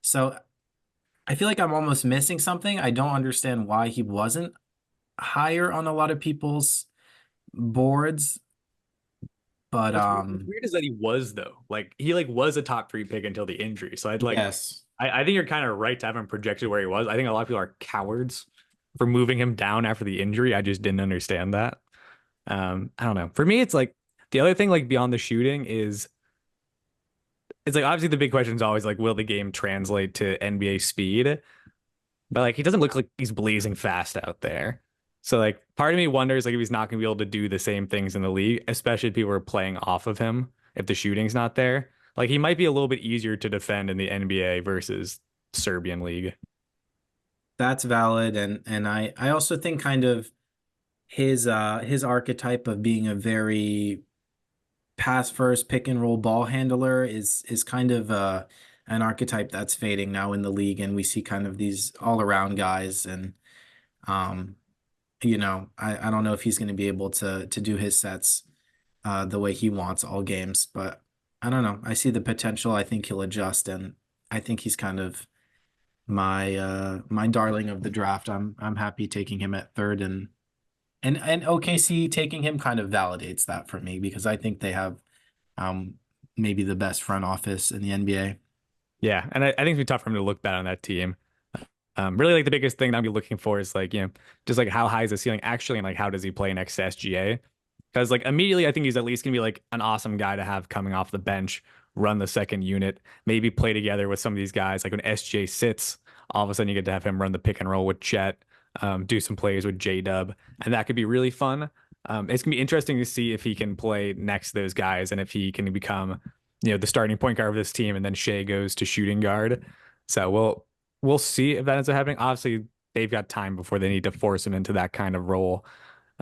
So I feel like I'm almost missing something. I don't understand why he wasn't higher on a lot of people's boards, but What's weird is that he was though. Like he like was a top 3 pick until the injury. So yes. I think you're kind of right to have him projected where he was. I think a lot of people are cowards for moving him down after the injury. I just didn't understand that. I don't know. For me, it's like the other thing like beyond the shooting is it's like obviously the big question is always like will the game translate to NBA speed? But like he doesn't look like he's blazing fast out there. So like part of me wonders like if he's not gonna be able to do the same things in the league, especially if people are playing off of him if the shooting's not there. Like he might be a little bit easier to defend in the NBA versus Serbian league. That's valid, and I also think kind of his archetype of being a very pass first pick and roll ball handler is kind of an archetype that's fading now in the league, and we see kind of these all around guys, and um I don't know if he's going to be able to do his sets the way he wants all games, but I don't know. I see the potential. I think he'll adjust, and I think he's kind of my darling of the draft. I'm happy taking him at third, and OKC taking him kind of validates that for me because I think they have um maybe the best front office in the NBA. Yeah, and I think it'd be tough for him to look bad on that team. Really, like the biggest thing that I'll be looking for is like, just like how high is the ceiling actually, and like how does he play next to SGA? Because like immediately, I think he's at least gonna be like an awesome guy to have coming off the bench, run the second unit, maybe play together with some of these guys. Like when SGA sits, all of a sudden you get to have him run the pick and roll with Chet, do some plays with J Dub, and that could be really fun. It's gonna be interesting to see if he can play next to those guys and if he can become, the starting point guard of this team, and then Shea goes to shooting guard. So we'll see if that ends up happening. Obviously, they've got time before they need to force him into that kind of role.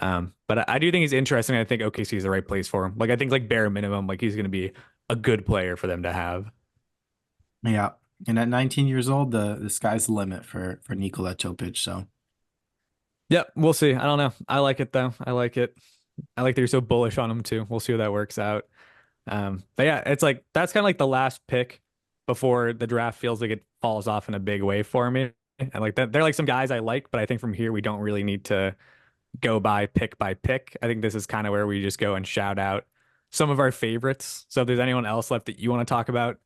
But I do think he's interesting. I think OKC is the right place for him. Like I think like bare minimum, like he's going to be a good player for them to have. Yeah. And at 19 years old, the sky's the limit for Nikola Topic. So Yeah, we'll see. I don't know. I like it though. I like it. I like that you're so bullish on him too. We'll see how that works out. But yeah, it's like that's kind of like the last pick before the draft feels like it falls off in a big way for me. And like that, they're like some guys I like, but I think from here we don't really need to go by pick. I think this is kind of where we just go and shout out some of our favorites. So if there's anyone else left that you want to talk about,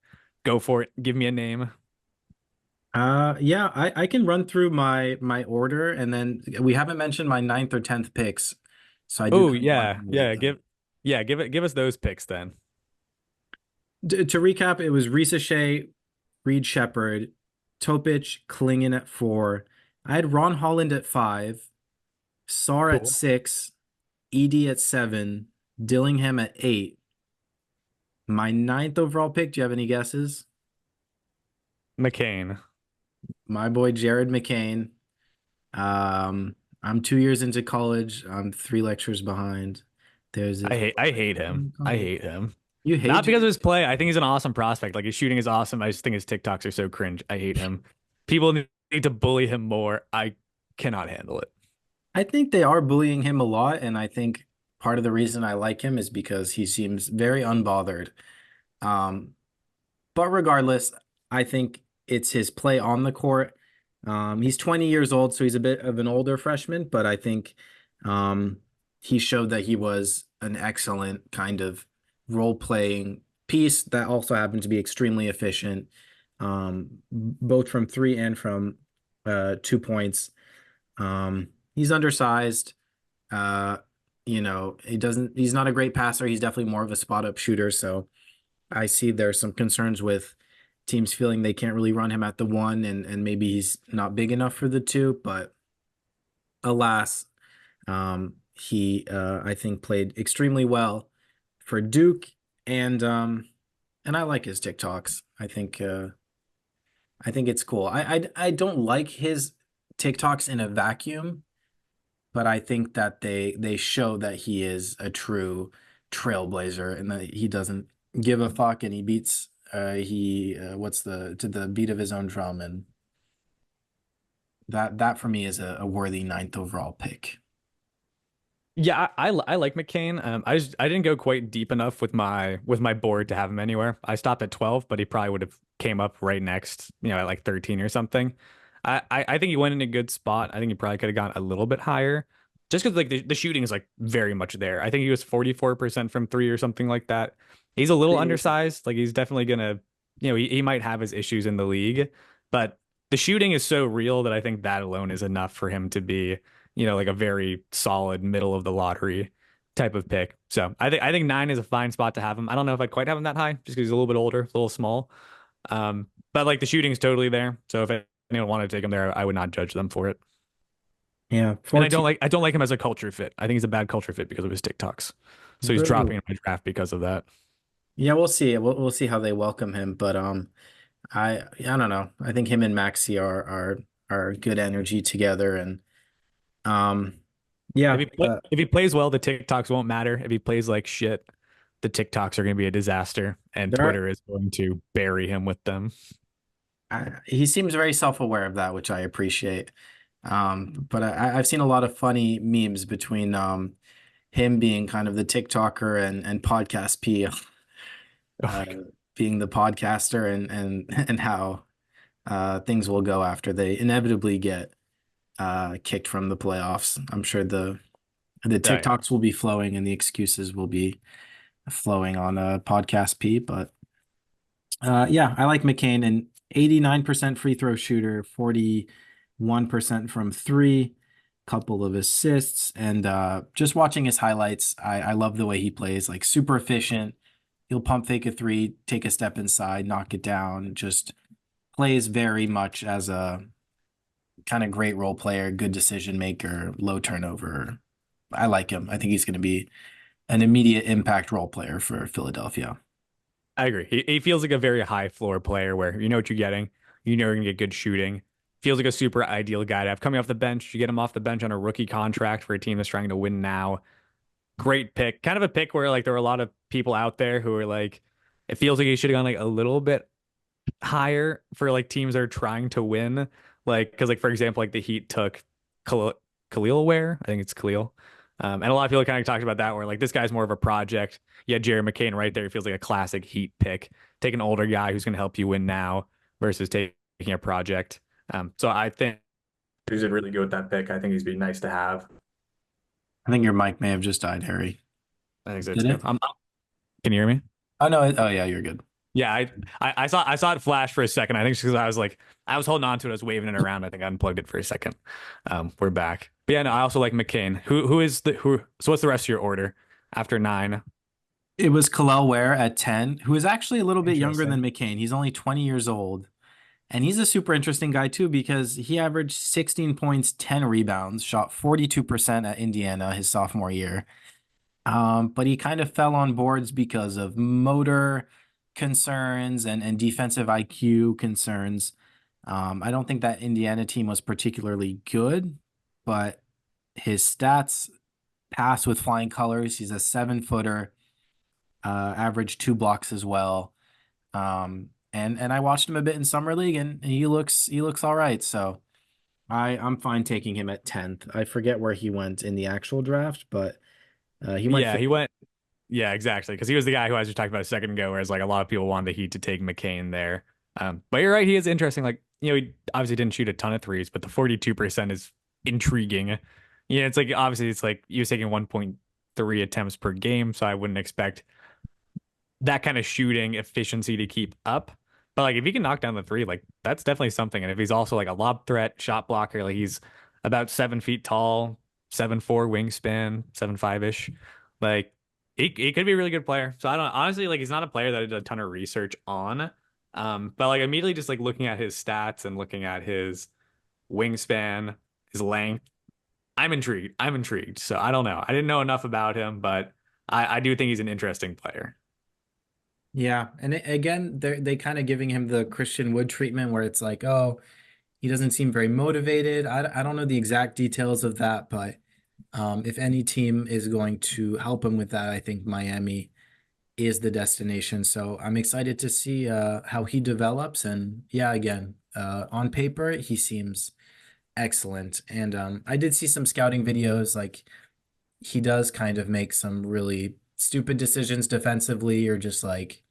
go for it. Give me a name. yeah, I can run through my order, and then we haven't mentioned my ninth or 10th picks. So I do Oh kind of want to yeah, highlight yeah. them. Give us those picks then. To recap, it was Risacher, Reed Sheppard, Topic, Klingan at 4. I had Ron Holland at 5, Sarr at Cool. 6, Edey at 7, Dillingham at 8. My ninth overall pick, do you have any guesses? McCain. My boy Jared McCain. I'm 2 years into college. I'm 3 lectures behind. There's a I hate him. in I college. hate him. You hate Not because of Jared? his play. I think he's an awesome prospect. Like his shooting is awesome. I just think his TikToks are so cringe. I hate him. People need to bully him more. I cannot handle it. I think they are bullying him a lot, and I think part of the reason I like him is because he seems very unbothered. Um, but regardless, I think it's his play on the court. He's 20 years old, so he's a bit of an older freshman, but I think um, he showed that he was an excellent kind of role-playing piece that also happened to be extremely efficient, both from three and from 2 points. He's undersized. Uh, he's not a great passer. He's definitely more of a spot-up shooter, so I see there's some concerns with teams feeling they can't really run him at the 1, and maybe he's not big enough for the 2, but alas, he I think played extremely well for Duke, and I like his TikToks. I think it's cool. I don't like his TikToks in a vacuum, but I think that they show that he is a true trailblazer and that he doesn't give a fuck, and he beats he what's the to the beat of his own drum, and that for me is a worthy ninth overall pick. Yeah, I like McCain. I didn't go quite deep enough with my board to have him anywhere. I stopped at 12, but he probably would have came up right next, at like 13 or something. I think he went in a good spot. I think he probably could have gone a little bit higher, just because like the shooting is like very much there. I think he was 44% from three or something like that. He's a little undersized. Like he's definitely gonna, he might have his issues in the league, but the shooting is so real that I think that alone is enough for him to be like a very solid middle of the lottery type of pick. So I think 9 is a fine spot to have him. I don't know if I'd quite have him that high just because he's a little bit older, a little small. But like the shooting is totally there. So if anyone wanted to take him there, I would not judge them for it. Yeah, And 14. I don't like him as a culture fit. I think he's a bad culture fit because of his TikToks. So he's Boo. dropping in my draft because of that. Yeah, we'll see. We'll see how they welcome him, but I don't know. I think him and Maxi are good energy together, and um yeah, If he plays well, the TikToks won't matter. If he plays like shit, the TikToks are going to be a disaster, and there are Twitter is going to bury him with them. he seems very self-aware of that, which I appreciate. But I've seen a lot of funny memes between him being kind of the TikToker and podcast P, uh, being the podcaster, and how things will go after they inevitably get kicked from the playoffs. I'm sure the Oh yeah. TikToks will be flowing and the excuses will be flowing on podcast P, but yeah, I like McCain, and 89% free throw shooter, 40 1% from three, couple of assists, and just watching his highlights, I love the way he plays, like super efficient. He'll pump fake a three, take a step inside, knock it down, just plays very much as a kind of great role player, good decision maker, low turnover. I like him. I think he's going to be an immediate impact role player for Philadelphia. I agree. He feels like a very high floor player where you know what you're getting. You know you're gonna get good shooting. Feels like a super ideal guy to have coming off the bench. You get him off the bench on a rookie contract for a team that's trying to win now. Great pick. Kind of a pick where like there were a lot of people out there who were like, it feels like he should have gone like a little bit higher for like teams that are trying to win. Like, because like for example, like the Heat took Khalil Ware. I think it's Khalil. And a lot of people kind of talked about that where like this guy's more of a project. Yeah, Jerry McCain right there feels like a classic Heat pick. Take an older guy who's going to help you win now versus taking a project. So I think he's been really good with that pick. I think he's been nice to have. I think your mic may have just died, Harry. I think so Did too. it? Can you hear me? Oh no. Oh yeah, you're good. Yeah, I saw it flash for a second. I think it's because I was like I was holding on to it, I was waving it around. I think I unplugged it for a second. We're back. But yeah, no, I also like McCain. Who? So what's the rest of your order after 9? It was Khalil Ware at 10, who is actually a little bit younger than Interesting. McCain. He's only 20 years old. And he's a super interesting guy too because he averaged 16 points, 10 rebounds, shot 42% at Indiana his sophomore year. But he kind of fell on boards because of motor concerns and defensive IQ concerns. I don't think that Indiana team was particularly good, but his stats pass with flying colors. He's a 7-footer, averaged 2 blocks as well. And I watched him a bit in summer league, and he looks all right. So I'm fine taking him at 10th. I forget where he went in the actual draft, but he might Yeah, fit. he went. Yeah, exactly. Because he was the guy who I was just talking about a second ago, whereas like a lot of people wanted the Heat to take McCain there. But you're right, he is interesting. Like, he obviously didn't shoot a ton of threes, but the 42% is intriguing. Yeah, it's like obviously it's like he was taking 1.3 attempts per game, so I wouldn't expect that kind of shooting efficiency to keep up. But like if he can knock down the three, like that's definitely something. And if he's also like a lob threat, shot blocker, like he's about 7 feet tall, 7'4" wingspan, 7'5" ish. Like he could be a really good player. So I don't honestly like he's not a player that I did a ton of research on. But like immediately just like looking at his stats and looking at his wingspan, his length, I'm intrigued. I'm intrigued. So I don't know. I didn't know enough about him, but I do think he's an interesting player. Yeah, and again, they kind of giving him the Christian Wood treatment where it's like, oh, he doesn't seem very motivated. I don't know the exact details of that, but if any team is going to help him with that, I think Miami is the destination. So I'm excited to see how he develops. And yeah, again, on paper, he seems excellent. And I did see some scouting videos. Like he does kind of make some really stupid decisions defensively, or just like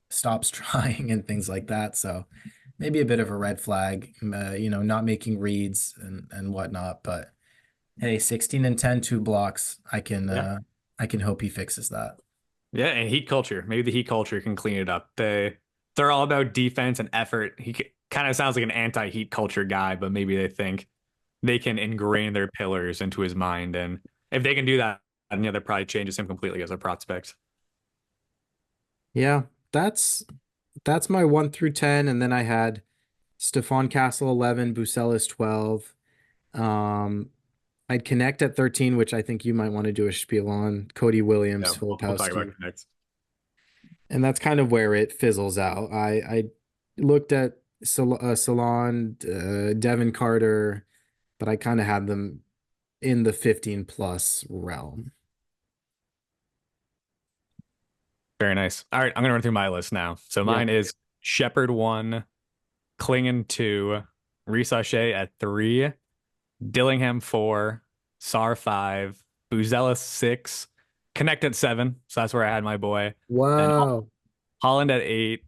stops trying and things like that. So maybe a bit of a red flag, not making reads and whatnot. But hey, 16 and 10, 2 blocks. Yeah. I can hope he fixes that. Yeah, and heat culture. Maybe the heat culture can clean it up. They're all about defense and effort. He kind of sounds like an anti-heat culture guy, but maybe they think they can ingrain their pillars into his mind, and if they can do that, then yeah, that probably changes him completely as a prospect. Yeah, that's my 1 through 10, and then I had Stephon Castle 11, Buzelis 12. Um, I'd Connect at 13, which I think you might want to do a spiel on. Cody Yeah, Williams, we'll talk about Filopowski. next. And that's kind of where it fizzles out. I looked at Salon, Devin Carter, but I kind of had them in the 15 plus realm. Very nice. All right, I'm gonna run through my list now. So Yeah. mine is Sheppard 1, Clingan 2, Risacher at 3, Dillingham 4, Sarr 5, Buzelis 6, Connect at 7. So that's where I had my boy. Then Wow. Holland at 8,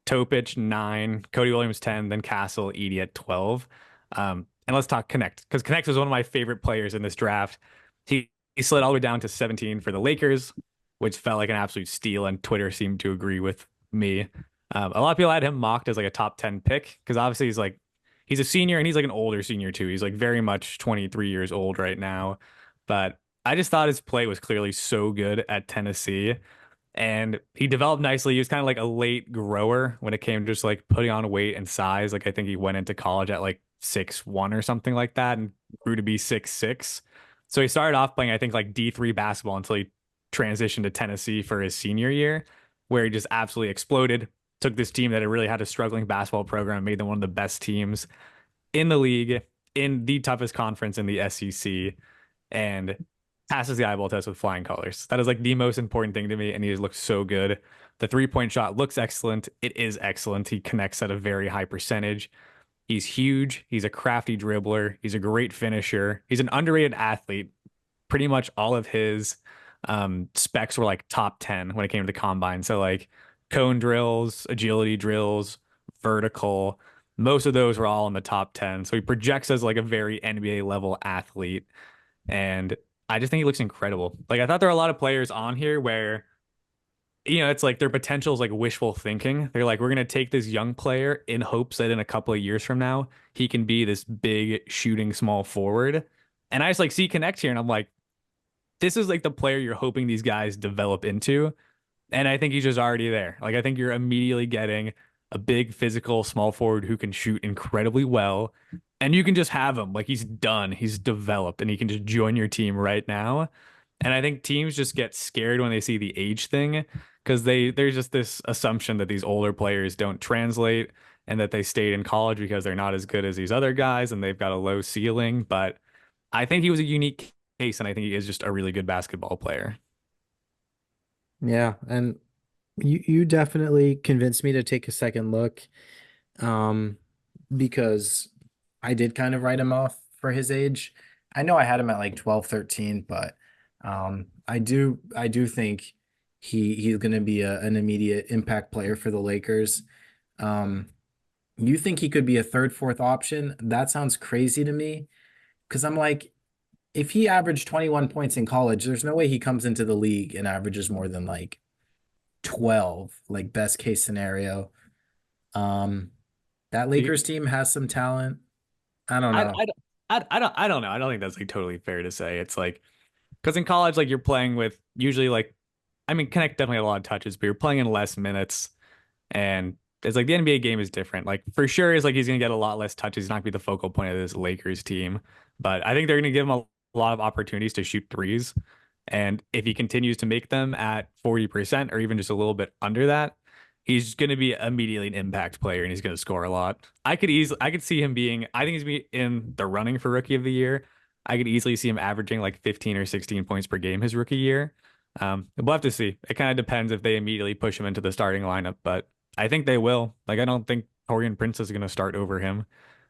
Topic 9, Cody Williams 10, then Castle, Edey at 12. And let's talk Connect because Connect was one of my favorite players in this draft. He slid all the way down to 17 for the Lakers, which felt like an absolute steal, and Twitter seemed to agree with me. A lot of people had him mocked as like a top 10 pick because obviously he's a senior and he's like an older senior too. He's like very much 23 years old right now. But I just thought his play was clearly so good at Tennessee. And he developed nicely. He was kind of like a late grower when it came to just like putting on weight and size. Like I think he went into college at like 6'1" or something like that and grew to be 6'6". So he started off playing, I think, like D3 basketball until he transitioned to Tennessee for his senior year, where he just absolutely exploded. Took this team that had really had a struggling basketball program, made them one of the best teams in the league, in the toughest conference in the SEC, and passes the eyeball test with flying colors. That is like the most important thing to me, and he just looks so good. The 3-point shot looks excellent. It is excellent. He connects at a very high percentage. He's huge. He's a crafty dribbler. He's a great finisher. He's an underrated athlete. Pretty much all of his specs were like top 10 when it came to the combine. So like cone drills, agility drills, vertical, most of those were all in the top 10. So he projects as like a very NBA level athlete. And I just think he looks incredible. Like I thought there are a lot of players on here where, it's like their potential is like wishful thinking. They're like, we're gonna take this young player in hopes that in a couple of years from now he can be this big shooting small forward. And I just like see Knecht here, and I'm like, this is like the player you're hoping these guys develop into. And I think he's just already there. Like I think you're immediately getting a big physical small forward who can shoot incredibly well. And you can just have him. Like he's done. He's developed and he can just join your team right now. And I think teams just get scared when they see the age thing because there's just this assumption that these older players don't translate and that they stayed in college because they're not as good as these other guys and they've got a low ceiling. But I think he was a unique case, and I think he is just a really good basketball player. Yeah, and you definitely convinced me to take a second look, um, because I did kind of write him off for his age. I know I had him at like 12, 13, but I do think he's going to be an immediate impact player for the Lakers. Um, you think he could be a third, fourth option? That sounds crazy to me because I'm like, if he averaged 21 points in college, there's no way he comes into the league and averages more than like 12, like best case scenario. Um, that You- Lakers team has some talent. I don't I, know. I, I don't know. I don't think that's like totally fair to say. It's like, because in college, like you're playing with usually like, I mean, Connect definitely had a lot of touches, but you're playing in less minutes. And it's like the NBA game is different. Like for sure, is like he's gonna get a lot less touches. He's not gonna be the focal point of this Lakers team. But I think they're gonna give him a lot of opportunities to shoot threes. And if he continues to make them at 40% or even just a little bit under that, he's gonna be immediately an impact player and he's gonna score a lot. I could see him being, I think he's gonna be in the running for rookie of the year. I could easily see him averaging like 15 or 16 points per game his rookie year. We'll have to see. It kind of depends if they immediately push him into the starting lineup, but I think they will. Like, I don't think Torian Prince is going to start over him.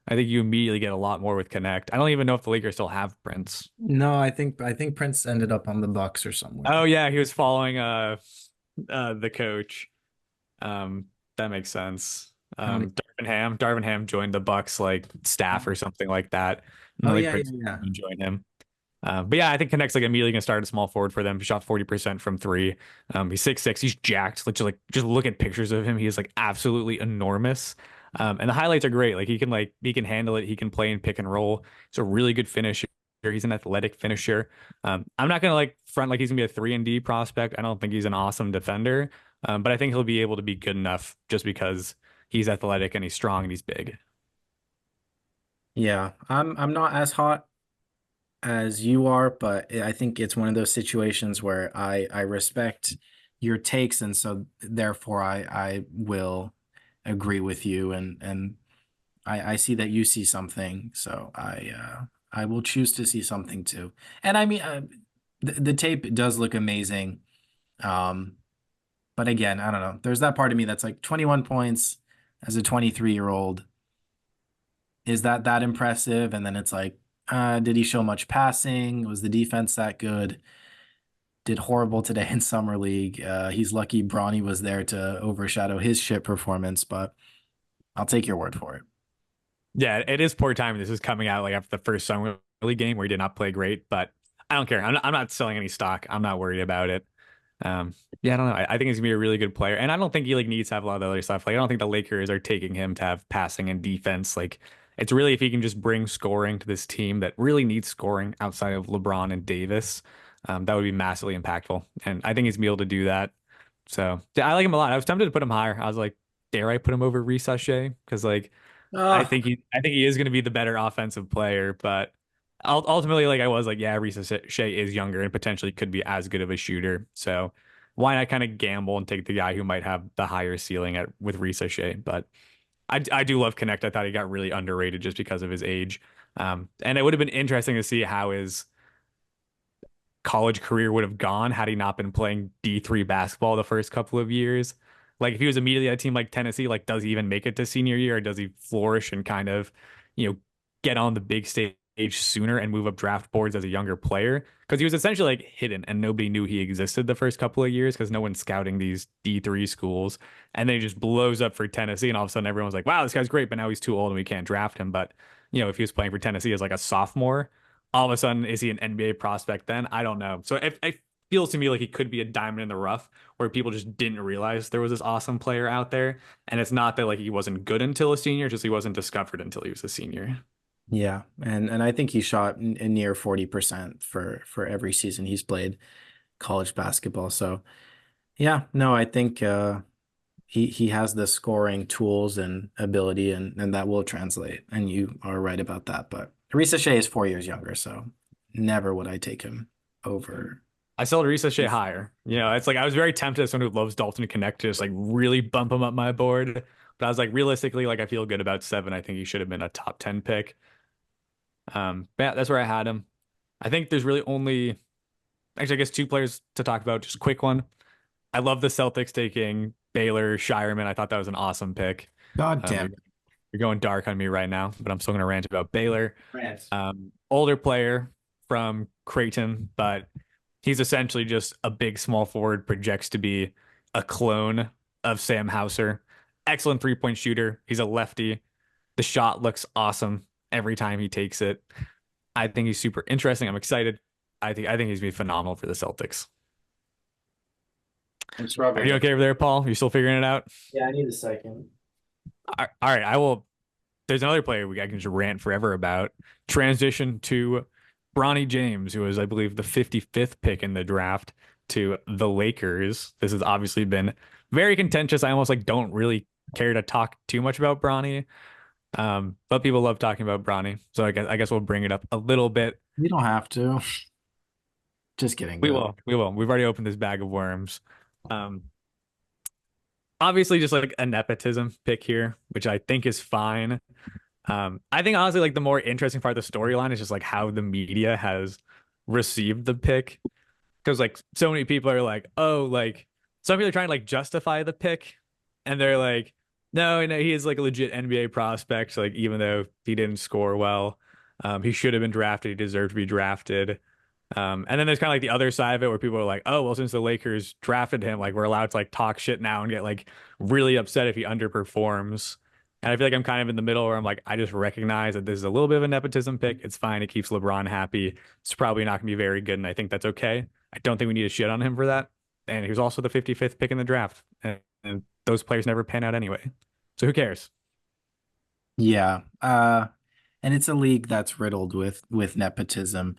I think you immediately get a lot more with Connect. I don't even know if the Lakers still have Prince. No, I think Prince ended up on the Bucks or Oh somewhere. yeah, he was following the coach. Um, that makes sense. County. Darvin Ham joined the Bucks like staff or something like that. And Oh like yeah, yeah, Prince yeah. joined him. But yeah, I think Connect's like immediately gonna start a small forward for them. He shot 40% from three. He's 6'6". He's jacked. Just look at pictures of him. He is like absolutely enormous. And the highlights are great. Like he can handle it. He can play in pick and roll. He's a really good finisher. He's an athletic finisher. I'm not gonna like front like he's gonna be a 3-and-D prospect. I don't think he's an awesome defender. But I think he'll be able to be good enough just because he's athletic and he's strong and he's big. Yeah, I'm not as hot as you are, but I think it's one of those situations where I respect your takes, and so therefore I will agree with you, and I see that you see something, so I will choose to see something too. And I mean, the tape does look amazing. Um, but again, I don't know. There's that part of me that's like 21 points as a 23-year-old. Is that impressive? And then it's like, did he show much passing? Was the defense that good? Did horrible today in summer league. He's lucky Bronny was there to overshadow his shit performance, but I'll take your word for it. Yeah, it is poor timing. This is coming out like after the first summer league game where he did not play great, but I don't care. I'm not selling any stock. I'm not worried about it. Um, yeah, I don't know. I think he's gonna be a really good player, and I don't think he like needs to have a lot of the other stuff. Like, I don't think the Lakers are taking him to have passing and defense. Like, It's really if he can just bring scoring to this team that really needs scoring outside of LeBron and Davis, that would be massively impactful. And I think he's gonna be able to do that. So yeah, I like him a lot. I was tempted to put him higher. I was like, dare I put him over Risacher? Because like Uh, I think he is going to be the better offensive player, but ultimately, like I was like, yeah, Risacher is younger and potentially could be as good of a shooter. So why not kind of gamble and take the guy who might have the higher ceiling at with Risacher? But I do love Knecht. I thought he got really underrated just because of his age. And it would have been interesting to see how his college career would have gone had he not been playing D3 basketball the first couple of years. Like if he was immediately at a team like Tennessee, like does he even make it to senior year or does he flourish and kind of, get on the big stage sooner and move up draft boards as a younger player? Because he was essentially like hidden and nobody knew he existed the first couple of years because no one's scouting these D3 schools. And then he just blows up for Tennessee and all of a sudden everyone's like, wow, this guy's great, but now he's too old and we can't draft him. But, if he was playing for Tennessee as like a sophomore, all of a sudden is he an NBA prospect then? I don't know. So it feels to me like he could be a diamond in the rough where people just didn't realize there was this awesome player out there. And it's not that like he wasn't good until a senior, just he wasn't discovered until he was a senior. yeah, and I think he shot near 40% for every season he's played college basketball. So yeah, no, I think he has the scoring tools and ability, and that will translate. And you are right about that. But Risacher is 4 years younger, so never would I take him over. I sold Risacher higher. It's like I was very tempted as someone who loves Dalton to connect to just like really bump him up my board. But I was like, realistically, like I feel good about 7. I think he should have been a top 10 pick. But yeah, that's where I had him. I think there's really only actually, I guess 2 players to talk about. Just a quick one. I love the Celtics taking Baylor Shireman. I thought that was an awesome pick. God damn You're going dark on me right now, but I'm still going to rant about Baylor. it. Older player from Creighton, but he's essentially just a big small forward, projects to be a clone of Sam Hauser. Excellent 3-point shooter. He's a lefty. The shot looks awesome every time he takes it. I think he's super interesting. I'm excited. I think he's gonna be phenomenal for the Celtics. It's Are you okay over there, Paul? You still figuring it out? Yeah, I need a second. All right, I will. There's another player I can just rant forever about. Transition to Bronny James, who was, I believe, the 55th pick in the draft to the Lakers. This has obviously been very contentious. I almost like don't really care to talk too much about Bronny. But people love talking about Bronny. So I guess we'll bring it up a little bit. You don't have to. Just kidding. We will. We've already opened this bag of worms. Obviously just like a nepotism pick here, which I think is fine. I think honestly, like the more interesting part of the storyline is just like how the media has received the pick. Because like so many people are like, oh, like some people are trying to like justify the pick, and they're like, no, he is like a legit NBA prospect. Like even though he didn't score well, he should have been drafted. He deserved to be drafted. And then there's kind of like the other side of it where people are like, oh, well, since the Lakers drafted him, like we're allowed to like talk shit now and get like really upset if he underperforms. And I feel like I'm kind of in the middle where I'm like, I just recognize that this is a little bit of a nepotism pick. It's fine. It keeps LeBron happy. It's probably not going to be very good. And I think that's okay. I don't think we need to shit on him for that. And he was also the 55th pick in the draft. And those players never pan out anyway. So who cares? Yeah. And it's a league that's riddled with nepotism.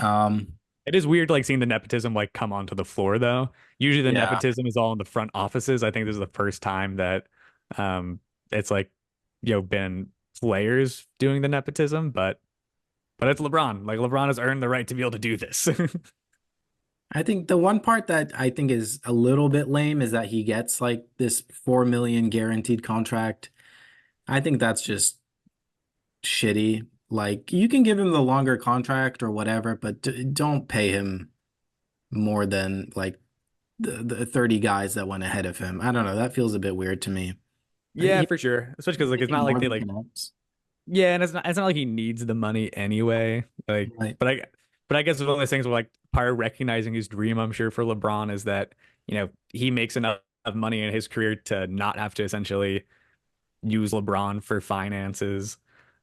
It is weird like seeing the nepotism like come onto the floor though. Usually the Yeah. nepotism is all in the front offices. I think this is the first time that it's like been players doing the nepotism, but it's LeBron. Like LeBron has earned the right to be able to do this. I think the one part that I think is a little bit lame is that he gets like this 4 million guaranteed contract. I think that's just shitty. Like you can give him the longer contract or whatever, but don't pay him more than like the 30 guys that went ahead of him. I don't know. That feels a bit weird to me. Yeah, He- for sure. Especially because like it's making not like more they than like Knecht. yeah, and it's not like he needs the money anyway. Like Right. but I guess it's one of those things where like part of recognizing his dream, I'm sure, for LeBron is that, he makes enough of money in his career to not have to essentially use LeBron for finances.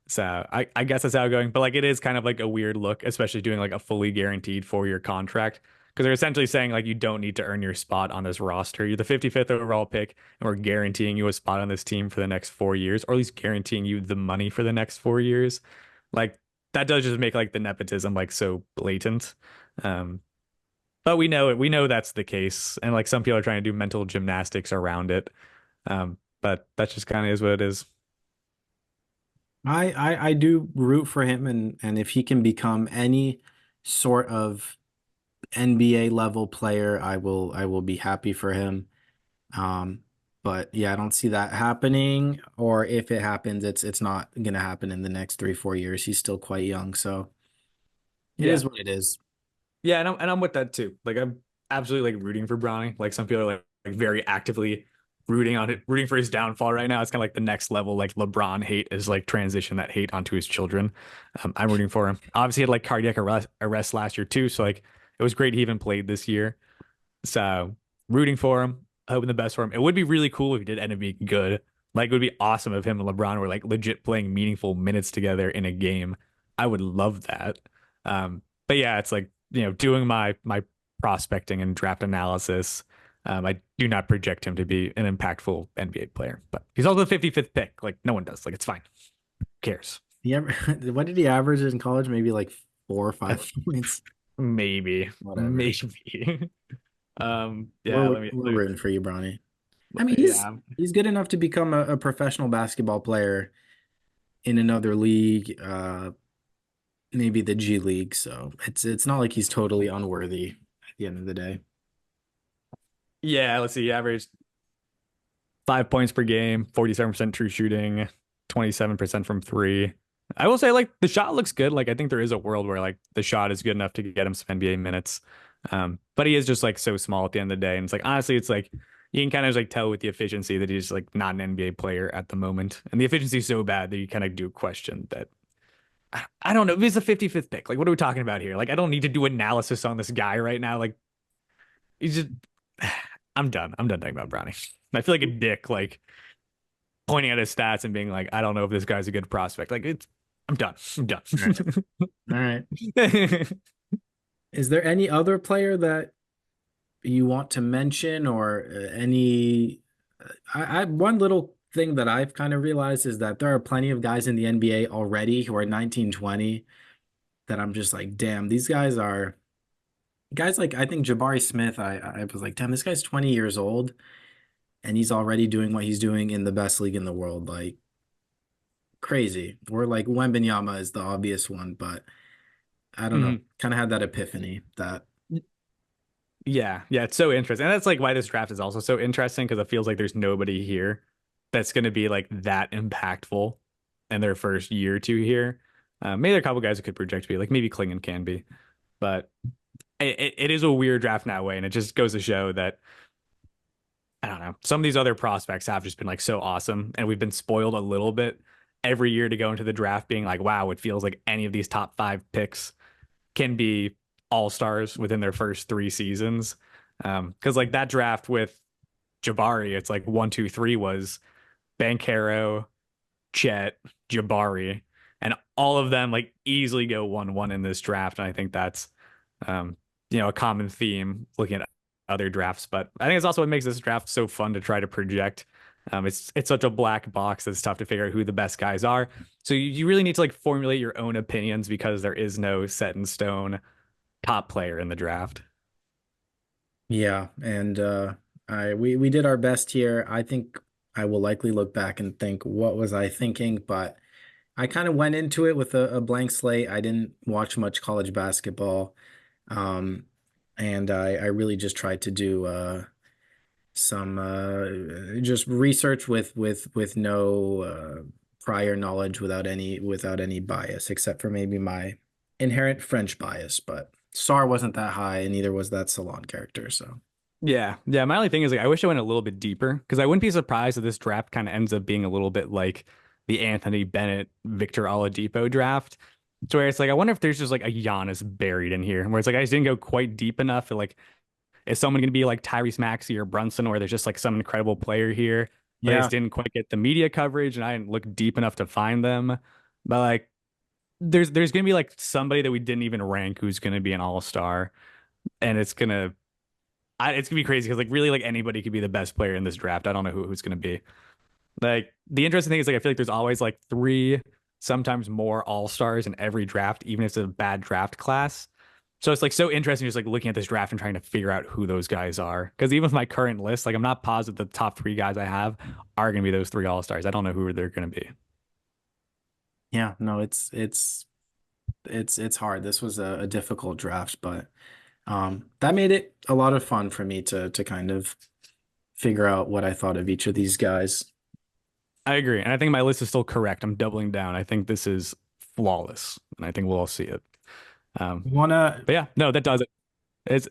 So I guess that's how it's going. But like it is kind of like a weird look, especially doing like a fully guaranteed 4-year contract. because they're essentially saying like you don't need to earn your spot on this roster. You're the 55th overall pick, and we're guaranteeing you a spot on this team for the next 4 years, or at least guaranteeing you the money for the next 4 years. Like that does just make like the nepotism like so blatant. Um, but we know it. We know that's the case, and like some people are trying to do mental gymnastics around it. But that just kind of is what it is. I do root for him, and if he can become any sort of NBA level player, I will be happy for him. Um, but yeah, I don't see that happening, or if it happens, it's not gonna happen in the next 3, 4 years. He's still quite young, so it Yeah, is what it is. yeah, and I'm with that too. Like I'm absolutely like rooting for Bronny. Like some people are like very actively rooting for his downfall right now. It's kind of like the next level, like LeBron hate is like transition that hate onto his children. I'm rooting for him. Obviously, he had like cardiac arrest last year too, so like it was great he even played this year. So rooting for him, hoping the best for him. It would be really cool if he did end up being good. Like it would be awesome if him and LeBron were like legit playing meaningful minutes together in a game. I would love that. But yeah, it's like doing my prospecting and draft analysis. I do not project him to be an impactful NBA player, but he's also the 55th pick. Like no one does. Like it's fine. Who cares? What did he average in college? Maybe like 4 or 5 points. Maybe, Whatever. maybe. Yeah. We're rooting for you, Bronny. I mean, Yeah. he's good enough to become a professional basketball player in another league, maybe the G League. So it's not like he's totally unworthy at the end of the day. Yeah, let's see. He averaged 5 points per game, 47% true shooting, 27% from three. I will say, like, the shot looks good. Like, I think there is a world where, like, the shot is good enough to get him some NBA minutes. But he is just, like, so small at the end of the day. And it's like, honestly, it's like, you can kind of, like, tell with the efficiency that he's, like, not an NBA player at the moment. And the efficiency is so bad that you kind of do question that. I don't know. This is a 55th pick. Like, what are we talking about here? Like, I don't need to do analysis on this guy right now. Like, he's just. I'm done. I'm done talking about Brownie. I feel like a dick, like pointing at his stats and being like, I don't know if this guy's a good prospect. Like I'm done. I'm done. All right. Is there any other player that you want to mention, or any? I one little thing that I've kind of realized is that there are plenty of guys in the NBA already who are 19, 20 that I'm just like, damn, these guys are guys like I think Jabari Smith. I was like, damn, this guy's 20 years old and he's already doing what he's doing in the best league in the world. Like crazy. Or like Wembanyama is the obvious one, but I don't know. Mhm. Kind of had that epiphany that Yeah, it's so interesting. And that's like why this draft is also so interesting because it feels like there's nobody here that's going to be like that impactful in their first year or two here. Maybe there are a couple guys who could project to be like maybe Klingan can be, but it is a weird draft in that way, and it just goes to show that I don't know. Some of these other prospects have just been like so awesome, and we've been spoiled a little bit every year to go into the draft being like, wow, it feels like any of these top five picks can be all stars within their first 3 seasons. Because like that draft with Jabari, it's like 1, 2, 3 was Banchero, Chet, Jabari, and all of them like easily go 1-1 in this draft. And I think that's a common theme looking at other drafts. But I think it's also what makes this draft so fun to try to project. It's such a black box that it's tough to figure out who the best guys are. So you really need to like formulate your own opinions because there is no set in stone top player in the draft. yeah, and we did our best here. I think I will likely look back and think, what was I thinking? But I kind of went into it with a blank slate. I didn't watch much college basketball. Um, and I really just tried to do some just research with no prior knowledge, without any bias, except for maybe my inherent French bias. But Sarr wasn't that high, and neither was that Salon character. So Yeah. My only thing is like I wish I went a little bit deeper because I wouldn't be surprised if this draft kind of ends up being a little bit like the Anthony Bennett, Victor Oladipo draft. To where it's like I wonder if there's just like a Giannis buried in here, where it's like I just didn't go quite deep enough. Like, is someone going to be like Tyrese Maxey or Brunson, or there's just like some incredible player here, but I yeah, just didn't quite get the media coverage and I didn't look deep enough to find them. But like, there's going to be like somebody that we didn't even rank who's going to be an all-star. and it's gonna be crazy because like really like anybody could be the best player in this draft. I don't know who's gonna be. Like the interesting thing is like I feel like there's always like three, sometimes more all-stars in every draft, even if it's a bad draft class. So it's like so interesting just like looking at this draft and trying to figure out who those guys are. Because even with my current list, like I'm not positive the top three guys I have are gonna be those three all-stars. I don't know who they're gonna be. Yeah, no, it's hard. This was a difficult draft, but that made it a lot of fun for me to kind of figure out what I thought of each of these guys. I agree. And I think my list is still correct. I'm doubling down. I think this is flawless. And I think we'll all see it. Wanna But yeah, no, that does it. Is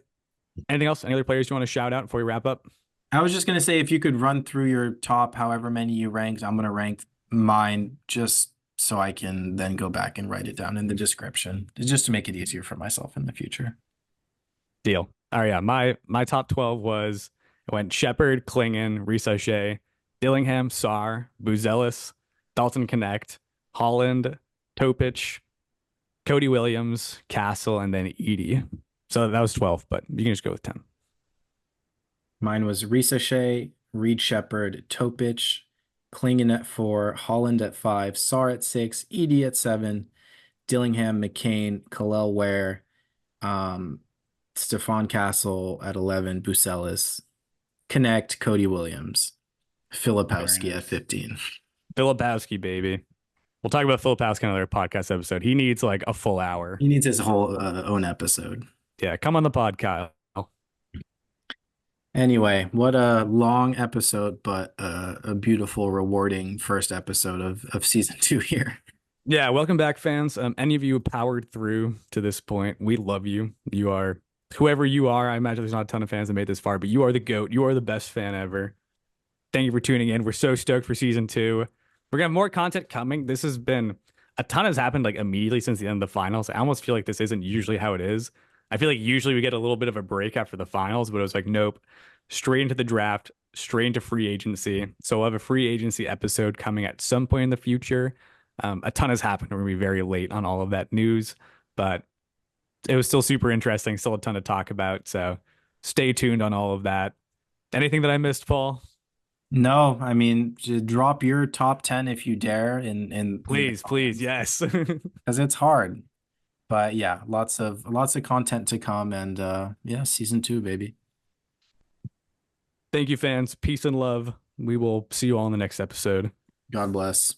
anything else? Any other players you want to shout out before we wrap up? I was just gonna say if you could run through your top however many you ranked, I'm gonna rank mine just so I can then go back and write it down in the description, just to make it easier for myself in the future. Deal. All right, yeah. My top 12 was it went Sheppard, Klingan, Risacher, Dillingham, Sarr, Buzelis, Dalton Knecht, Holland, Topich, Cody WIlliams, Castle, and then Edey. So that was 12, but you can just go with 10. Mine was Risacher, Reed Sheppard, Topich, Klingan at 4, Holland at 5, Sarr at 6, Edey at 7, Dillingham, McCain, Ware, Stefan Castle at 11, Buzelis, Knecht, Cody WIlliams, Filopowski at 15. Filopowski, baby. We'll talk about Filopowski in another podcast episode. He needs like a full hour. He needs his whole own episode. Yeah, come on the podcast. Anyway, what a long episode, but a beautiful, rewarding first episode of season 2 here. Yeah, welcome back, fans. Any of you who powered through to this point, we love you. You are whoever you are. I imagine there's not a ton of fans that made this far, but you are the GOAT. You are the best fan ever. Thank you for tuning in. We're so stoked for season 2. We're gonna have more content coming. This has been a ton has happened like immediately since the end of the finals. I almost feel like this isn't usually how it is. I feel like usually we get a little bit of a break after the finals, but it was like, nope, straight into the draft, straight into free agency. So we'll have a free agency episode coming at some point in the future. A ton has happened. We're gonna be very late on all of that news, but it was still super interesting. Still a ton to talk about. So stay tuned on all of that. Anything that I missed, Paul? No, I mean, drop your top 10 if you dare in Please, yes. because it's hard. But yeah, lots of content to come, and yeah, season 2, baby. Thank you, fans. Peace and love. We will see you all in the next episode. God bless.